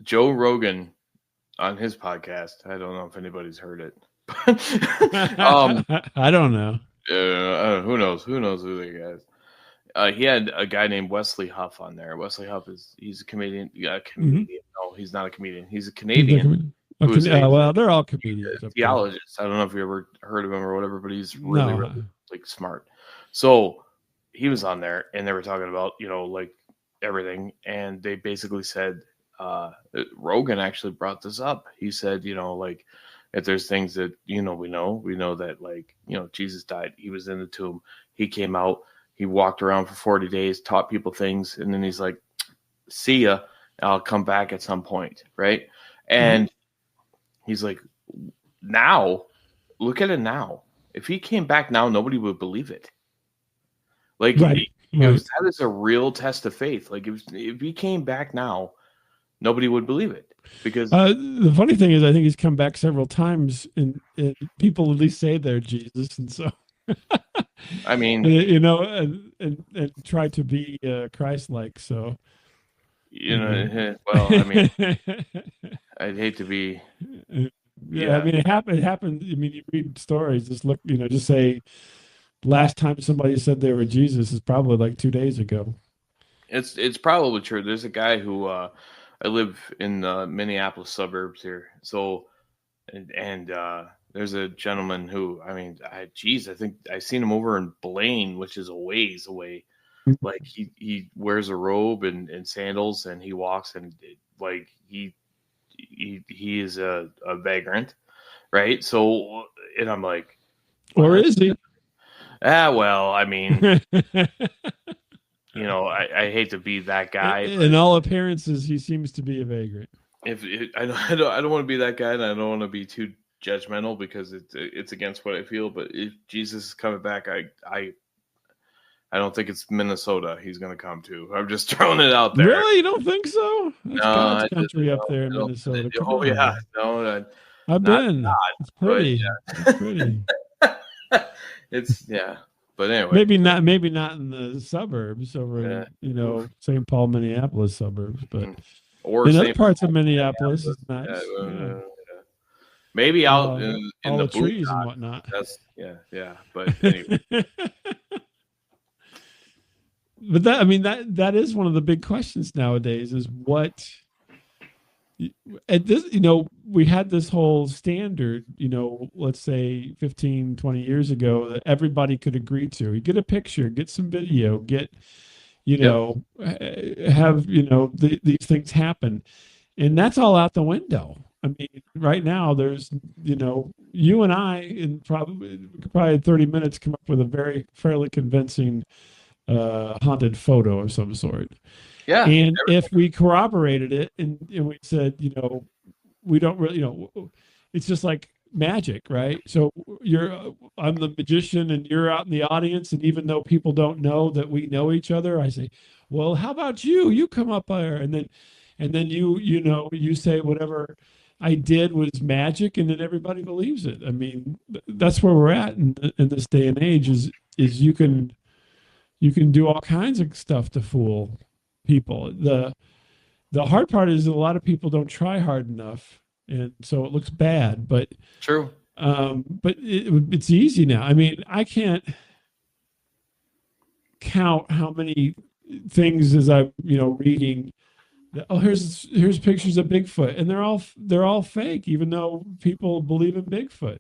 Joe Rogan on his podcast, I don't know if anybody's heard it. I don't know. Who knows? Who knows who the guy is? He had a guy named Wesley Huff on there. Wesley Huff he's a comedian. Comedian. No, he's not a comedian. He's a Canadian. who is well, they're all comedians. theologist. I don't know if you ever heard of him or whatever, but he's really, No. really like smart. So he was on there, and they were talking about like everything, and they basically said Rogan actually brought this up. He said, like if there's things that we know that like Jesus died, he was in the tomb, he came out, he walked around for 40 days, taught people things, and then he's like, see ya, I'll come back at some point, right? And he's like, now, look at it now. If he came back now, nobody would believe it. Like, Right. that is a real test of faith. Like, if he came back now, nobody would believe it. Because the funny thing is, I think he's come back several times, and people at least say they're Jesus, and so I mean, and try to be Christ-like. So well, I mean, I'd hate to be. Yeah, I mean, it happened. I mean, you read stories. Just look, just say last time somebody said they were Jesus is probably like 2 days ago. It's probably true. There's a guy who I live in the Minneapolis suburbs here, so and there's a gentleman who, I mean, I think I seen him over in Blaine, which is a ways away. Like he wears a robe and sandals, and he walks, and like he is a vagrant, right? So, and I'm like, or is he? Well, I mean, I hate to be that guy. In all appearances, he seems to be a vagrant. I don't want to be that guy, and I don't want to be too judgmental because it's against what I feel. But if Jesus is coming back, I don't think it's Minnesota he's going to come to. I'm just throwing it out there. Really, you don't think so? That's God's country up there in Minnesota. Oh yeah, no, I've been. It's pretty. It's pretty. It's but anyway, maybe not in the suburbs over in St. Paul, Minneapolis suburbs, but or in other parts of Minneapolis, it's nice. Maybe out in all the trees and whatnot. That's but anyway. But that is one of the big questions nowadays is what at this, we had this whole standard, let's say 15, 20 years ago that everybody could agree to. You get a picture, get some video, get, have, these things happen. And that's all out the window. I mean, right now there's, you and I in probably 30 minutes come up with a fairly convincing haunted photo of some sort. Yeah. And if we corroborated it and we said, we don't really, it's just like magic, right? So I'm the magician and you're out in the audience. And even though people don't know that we know each other, I say, well, how about you? You come up there. And then you say whatever I did was magic, and then everybody believes it. I mean, that's where we're at in this day and age is you can do all kinds of stuff to fool people. The hard part is that a lot of people don't try hard enough, and so it looks bad. But true. But it's easy now. I mean, I can't count how many things as I'm reading. Oh, here's pictures of Bigfoot, and they're all fake, even though people believe in Bigfoot.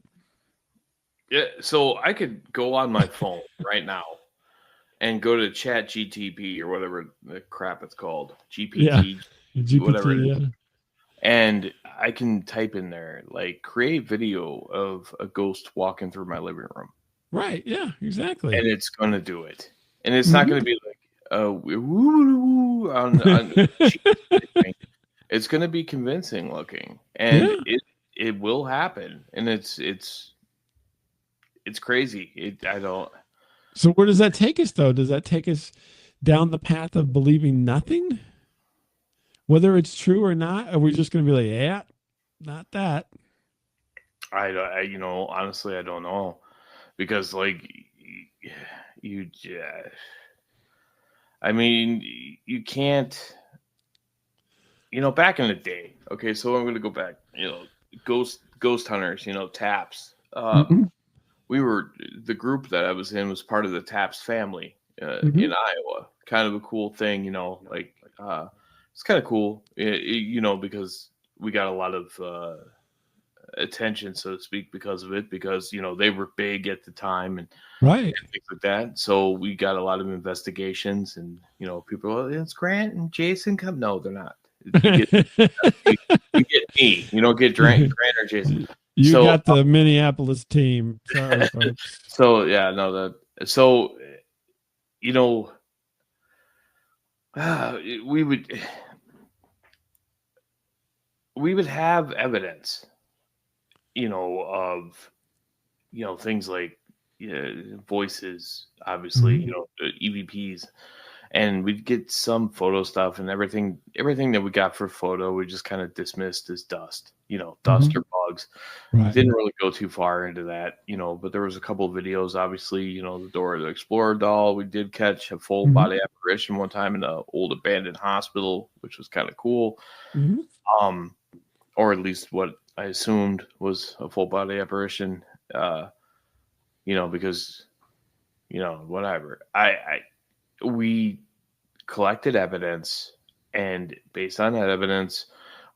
Yeah, so I could go on my phone right now and go to Chat GTP or whatever the crap it's called, GPT, whatever it is, and I can type in there like create video of a ghost walking through my living room. Right? Yeah, exactly. And it's going to do it, and it's not going to be like it's going to be convincing looking, and it will happen, and it's crazy. I don't. So where does that take us, though? Does that take us down the path of believing nothing, whether it's true or not? Are we just going to be like, yeah, not that? I honestly, I don't know, because like I mean, you can't, back in the day. Okay, so I'm going to go back. Ghost hunters. TAPS. The group that I was in was part of the TAPS family in Iowa. Kind of a cool thing, it's kind of cool, because we got a lot of attention, so to speak, because of it, because they were big at the time and Right. things like that. So we got a lot of investigations, and people are, it's Grant and Jason come. No, they're not. You get you get me. You don't get Grant or Jason. You So got the Minneapolis team. Sorry, folks. so yeah, no, so you know we would have evidence, of things like voices, obviously, EVPs, and we'd get some photo stuff, and everything that we got for photo we just kind of dismissed as dust, dust or bugs. Right. Didn't really go too far into that, but there was a couple of videos, obviously, the Dora the Explorer doll. We did catch a full body apparition one time in an old abandoned hospital, which was kind of cool. Or at least what I assumed was a full body apparition, because, whatever. We collected evidence, and based on that evidence,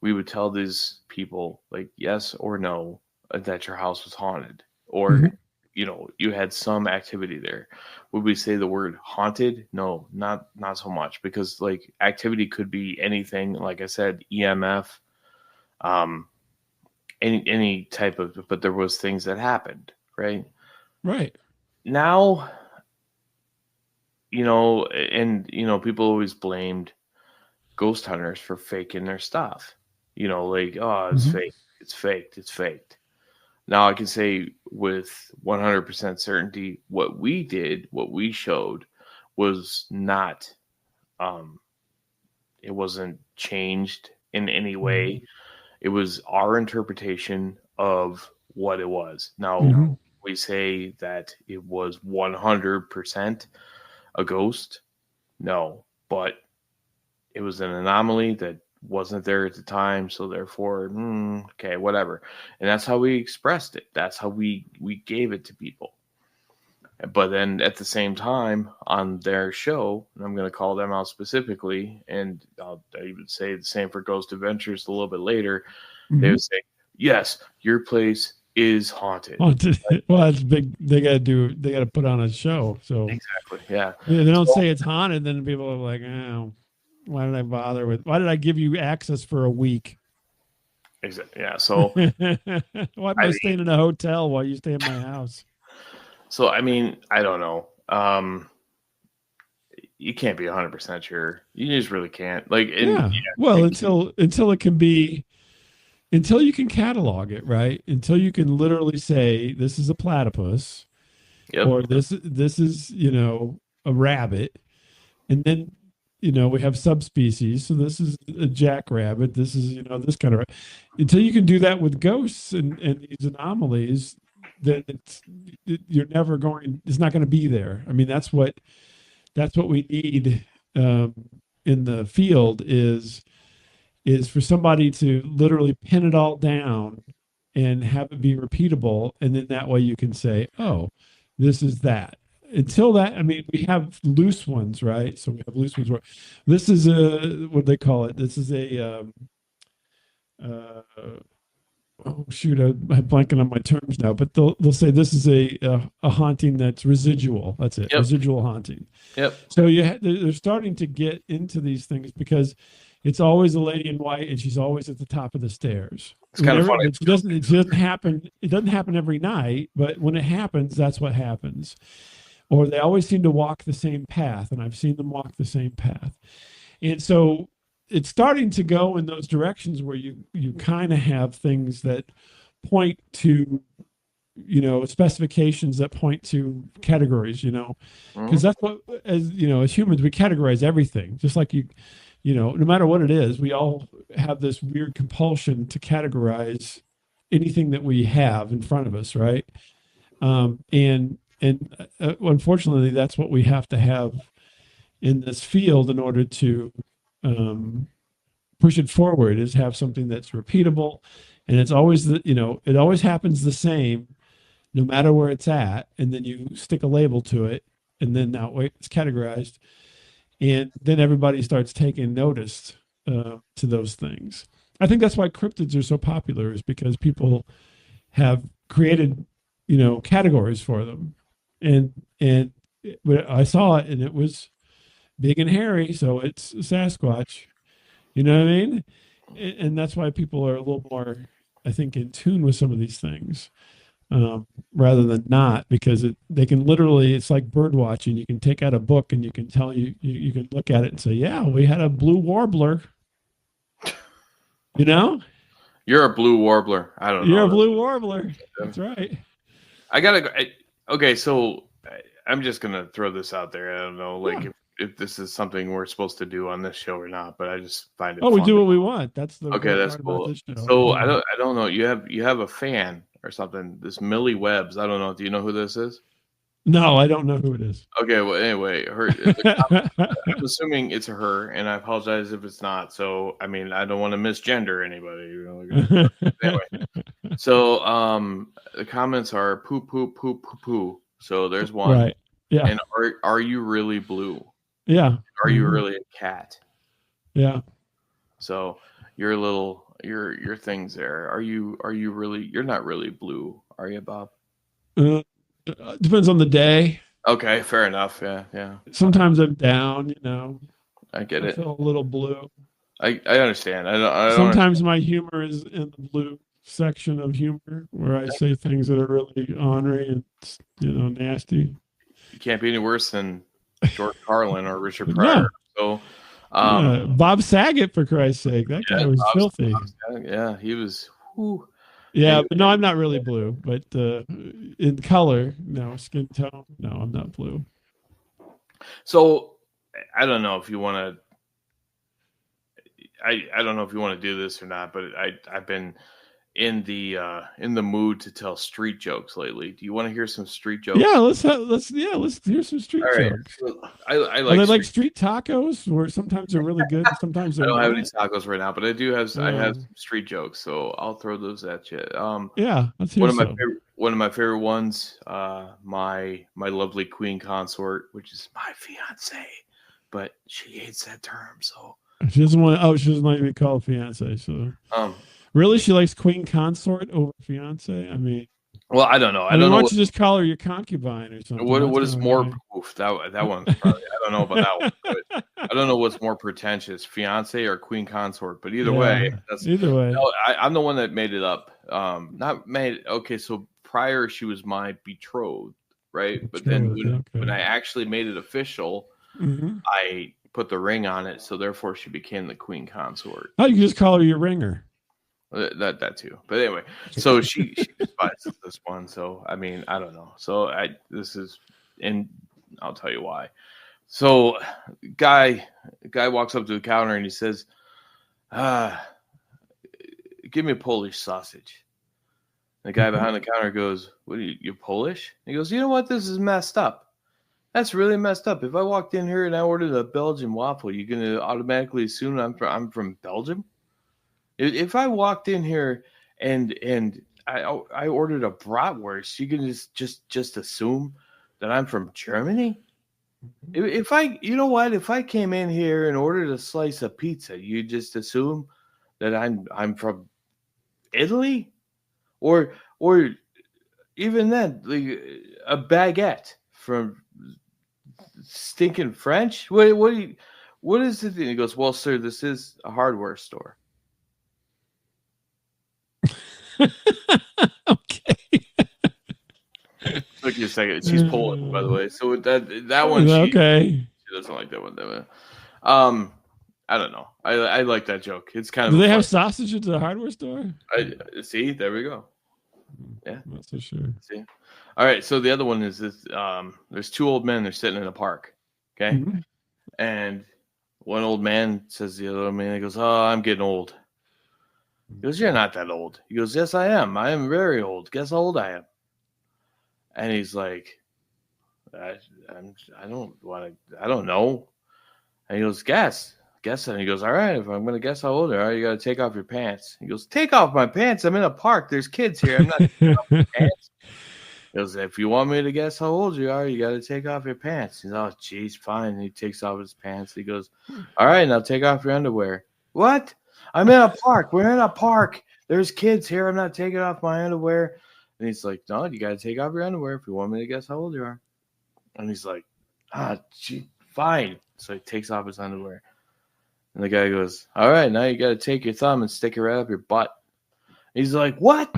we would tell these people, like, yes or no, that your house was haunted, or you had some activity there. Would we say the word haunted? No, not so much, because like activity could be anything. Like I said, EMF, any type of, but there was things that happened, right? Right. Now, and people always blamed ghost hunters for faking their stuff. Like, oh, it's fake, it's faked, it's faked. Now I can say with 100% certainty, what we did, what we showed, was not, it wasn't changed in any way. It was our interpretation of what it was. Now, we say that it was 100% a ghost. No, but it was an anomaly that wasn't there at the time, so therefore, okay, whatever. And that's how we expressed it. That's how we gave it to people. But then at the same time on their show, and I'm going to call them out specifically, and I even say the same for Ghost Adventures a little bit later, they would say, yes, your place is haunted. Well, that's big. They got to put on a show. So exactly. Yeah. They don't say it's haunted. Then people are like, oh, why did I bother with, why did I give you access for a week? Exactly. Yeah. So why am I staying in a hotel while you stay in my house? So, I mean, I don't know. You can't be 100% sure. You just really can't. Like, well, until it can be, until you can catalog it, right? Until you can literally say this is a platypus, or this is a rabbit, and then we have subspecies. So this is a jackrabbit. This is this kind of. Until you can do that with ghosts and these anomalies, then you're never going. It's not going to be there. I mean, that's what we need in the field is for somebody to literally pin it all down and have it be repeatable, and then that way you can say, oh, this is that. Until that, I mean, we have loose ones, right? So we have loose ones where this is a, what do they call it? This is a oh shoot, I'm blanking on my terms now, but they'll say this is a haunting that's residual. That's it, residual haunting. Yep. So they're starting to get into these things because it's always a lady in white and she's always at the top of the stairs. It's kind of funny. It doesn't happen. It doesn't happen every night, but when it happens, that's what happens. Or they always seem to walk the same path, and I've seen them walk the same path. And so it's starting to go in those directions where you kind of have things that point to, specifications that point to categories, because that's what, as humans, we categorize everything, just like no matter what it is, we all have this weird compulsion to categorize anything that we have in front of us, right? And unfortunately, that's what we have to have in this field in order to push it forward, is have something that's repeatable, and it's always it always happens the same, no matter where it's at, and then you stick a label to it, and then that way it's categorized, and then everybody starts taking notice to those things. I think that's why cryptids are so popular, is because people have created, categories for them. And I saw it, and it was big and hairy, so it's Sasquatch. You know what I mean? And that's why people are a little more, I think, in tune with some of these things, rather than not, because they can literally, it's like bird watching. You can take out a book and you can tell you can look at it and say, yeah, we had a blue warbler. You're a blue warbler. I don't know. You're a blue warbler. That's right. I gotta go. Okay, so I'm just gonna throw this out there. I don't know, like if this is something we're supposed to do on this show or not, but I just find it. Oh, we do what we want. That's the okay. That's cool. So I don't know. You have a fan or something. This Millie Webbs. I don't know. Do you know who this is? No, I don't know who it is. Okay. Well, anyway, I'm assuming it's her, and I apologize if it's not. So I mean, I don't want to misgender anybody. Anyway. So the comments are poo poo poo poo poo. So there's one. Right. Yeah. And are you really blue? Yeah. Are you really a cat? Yeah. So your things there. Are you really? You're not really blue, are you, Bob? Depends on the day. Okay, fair enough. Yeah. Sometimes I'm down. I get it. I feel a little blue. I understand. I Sometimes my humor is in the blue section of humor, where I say things that are really ornery and nasty. You can't be any worse than George Carlin or Richard Pryor. No. So Bob Saget, for Christ's sake, that guy was filthy. Yeah, he was. Whew. Yeah, but no, I'm not really blue. But in color, no. Skin tone, no, I'm not blue. So I don't know if you want to. I don't know if you want to do this or not, but I've been in the mood to tell street jokes lately. Do you want to hear some street jokes? Yeah, let's hear some street jokes. So I like. Are they like street tacos, where sometimes they're really good, sometimes they're I don't not? have any tacos right now, but I do have. I have some street jokes, so I'll throw those at you. Yeah, let's hear some. One of my favorite ones. My lovely queen consort, which is my fiance, but she hates that term, so. She doesn't want. She doesn't like to be called fiance. So, really, she likes queen consort over fiance. I mean, well, I don't know. I don't know. Why don't you just call her your concubine or something? What is more proof? That one's probably. I don't know about that one. But I don't know what's more pretentious, fiance or queen consort. But either way, either way. No, I'm the one that made it up. Not made. Okay, so prior she was my betrothed, right? But then when I actually made it official, I put the ring on it, so therefore she became the queen consort. Oh, you can just call her your ringer. That too. But anyway, so she despises this one. So I mean, I don't know. So and I'll tell you why. So guy walks up to the counter and he says, give me a Polish sausage. The guy behind the counter goes, what are you Polish? He goes, you know what? This is messed up. That's really messed up. If I walked in here and I ordered a Belgian waffle, you're going to automatically assume I'm from Belgium? If I walked in here and I ordered a bratwurst, you can just assume that I'm from Germany? If I came in here and ordered a slice of pizza, you just assume that I'm from Italy? Or even then, like a baguette from stinking French? What is it? He goes, well, sir, this is a hardware store. Okay. Took you a second. She's Polish, by the way. So that one, okay. She doesn't like that one. I don't know. I like that joke. It's kind of. Do they have sausage at the hardware store? See, there we go. Yeah, not so sure. See, all right. So the other one is this. There's two old men. They're sitting in a park. Okay, and one old man says to the other man, he goes, "Oh, I'm getting old." He goes, "You're not that old." He goes, "Yes, I am. I am very old. Guess how old I am?" And he's like, I don't know. And he goes, guess. And he goes, all right, if I'm going to guess how old you are, you got to take off your pants. He goes, take off my pants? I'm in a park. There's kids here. I'm not taking off my pants. He goes, if you want me to guess how old you are, you got to take off your pants. He's, oh, geez, fine. And he takes off his pants. He goes, all right, now take off your underwear. What? I'm in a park. We're in a park. There's kids here. I'm not taking off my underwear. And he's like, no, you got to take off your underwear if you want me to guess how old you are. And he's like, gee, fine. So he takes off his underwear. And the guy goes, all right, now you got to take your thumb and stick it right up your butt. He's like, what?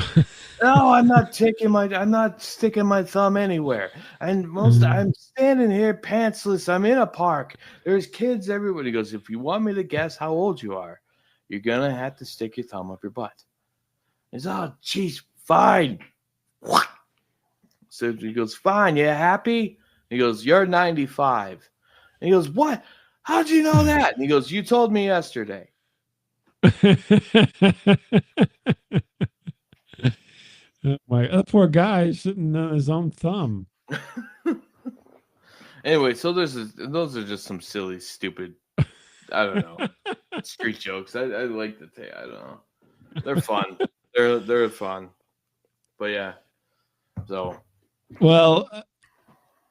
No, I'm not sticking my thumb anywhere. And I'm standing here pantsless. I'm in a park. There's kids everywhere. He goes, if you want me to guess how old you are, you're gonna have to stick your thumb up your butt. He's, oh, geez, fine. So he goes, fine, you happy? He goes, you're 95. And he goes, what? How'd you know that? And he goes, you told me yesterday. That poor guy sitting on his own thumb. Anyway, so those are just some silly, stupid, I don't know, street jokes. I like to take. I don't know. They're fun. they're fun. But yeah. So. Well,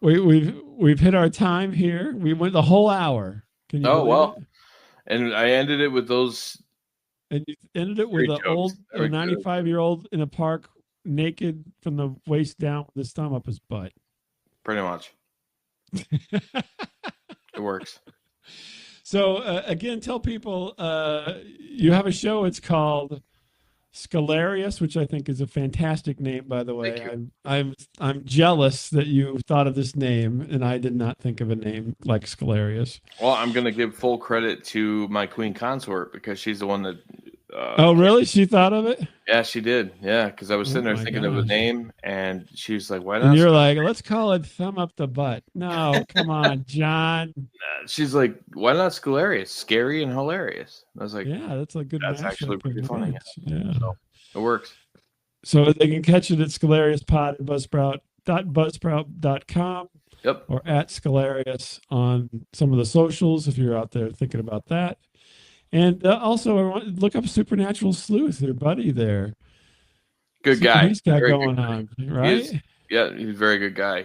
we've hit our time here. We went the whole hour. Can you believe it? And I ended it with those. And you ended it with an old 95-year-old in a park, naked from the waist down, with his thumb up his butt. Pretty much. It works. So again, tell people you have a show. It's called Scalarious, which I think is a fantastic name, by the way. I'm jealous that you thought of this name, and I did not think of a name like Scalarious. Well, I'm going to give full credit to my queen consort because she's the one that. Oh, really? She thought of it? Yeah, she did. Yeah, because I was sitting there thinking of a name, and she was like, "Why not?" And you're like, "Let's call it Thumb Up the Butt." No, come on, John. She's like, "Why not Scalarious? Scary and hilarious." I was like, "Yeah, that's a good. That's actually pretty funny." Yeah, so it works. So they can catch it at ScalariusPod at buzzsprout.com. Yep. Or at Scalarius on some of the socials if you're out there thinking about that. And also, look up Supernatural Sleuth, your buddy there. Good guy. He's got going on, right? He's a very good guy.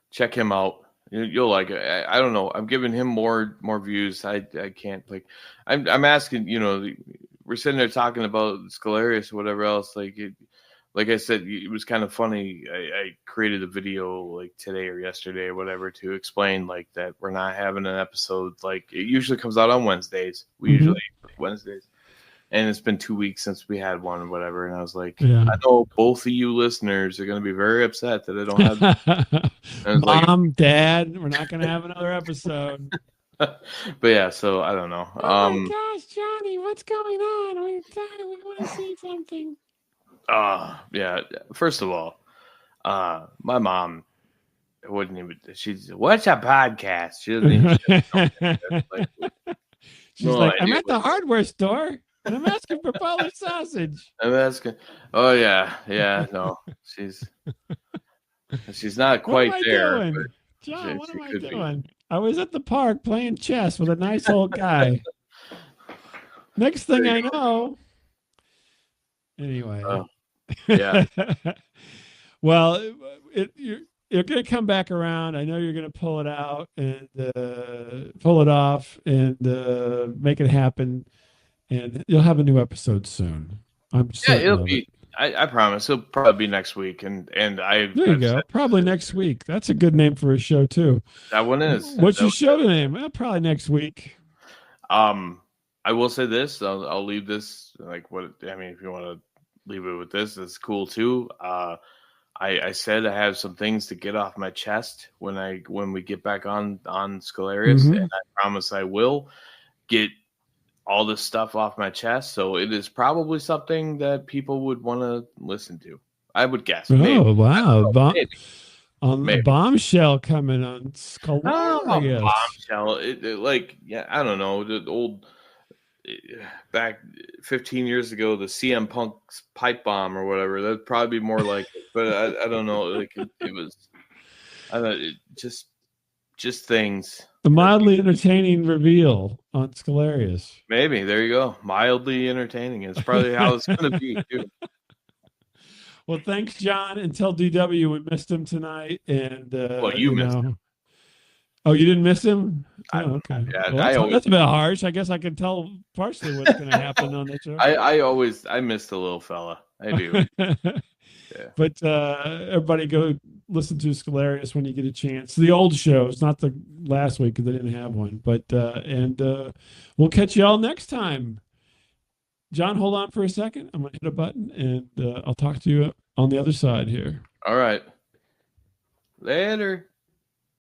Check him out. You'll like it. I don't know. I'm giving him more views. I can't like. I'm asking. We're sitting there talking about Scalarius or whatever else. Like I said, it was kind of funny. I created a video like today or yesterday or whatever to explain like that we're not having an episode. Like it usually comes out on Wednesdays. We usually Wednesdays, and it's been 2 weeks since we had one or whatever. And I was like, I know both of you listeners are going to be very upset that I don't have. Mom, Dad, we're not going to have another episode. But yeah, so I don't know. Oh my gosh, Johnny, what's going on? We want to see something. Yeah. First of all, my mom wouldn't even. She's what's a podcast? She doesn't even. She's like, I'm at the hardware store and I'm asking for Polish sausage. I'm asking. Oh yeah. No, she's not quite there. John, what am I doing? I was at the park playing chess with a nice old guy. Next thing I know. Anyway. Yeah. Well, you're going to come back around. I know you're going to pull it out and pull it off and make it happen. And you'll have a new episode soon. It'll be. I promise it'll probably be next week. And there you go. Probably next week. That's a good name for a show too. That one is. What's your show name? Well, probably next week. I will say this. I'll leave this like what I mean. If you want to leave it with this, it's cool too. I said I have some things to get off my chest when we get back on Scalarius, and I promise I will get all this stuff off my chest. So it is probably something that people would want to listen to. I would guess. Oh, maybe. Wow! Maybe. Bombshell coming on Scalarius. Bombshell. I don't know. The old back 15 years ago, the CM Punk's pipe bomb or whatever. That'd probably be more like it. But I don't know. Like it was. I don't know, just things. The mildly entertaining reveal on Scalarius. Maybe there you go. Mildly entertaining. It's probably how it's going to be too. Well, thanks, John. And tell DW we missed him tonight. And well, you missed him. Oh, you didn't miss him? I Oh, don't okay. know. Yeah, Well, that's a bit harsh. I guess I can tell partially what's going to happen on that show. I miss the little fella. I do. Yeah. But everybody go listen to Scalarius when you get a chance. The old shows, not the last week because they didn't have one. But we'll catch you all next time. John, hold on for a second. I'm going to hit a button and I'll talk to you on the other side here. All right. Later.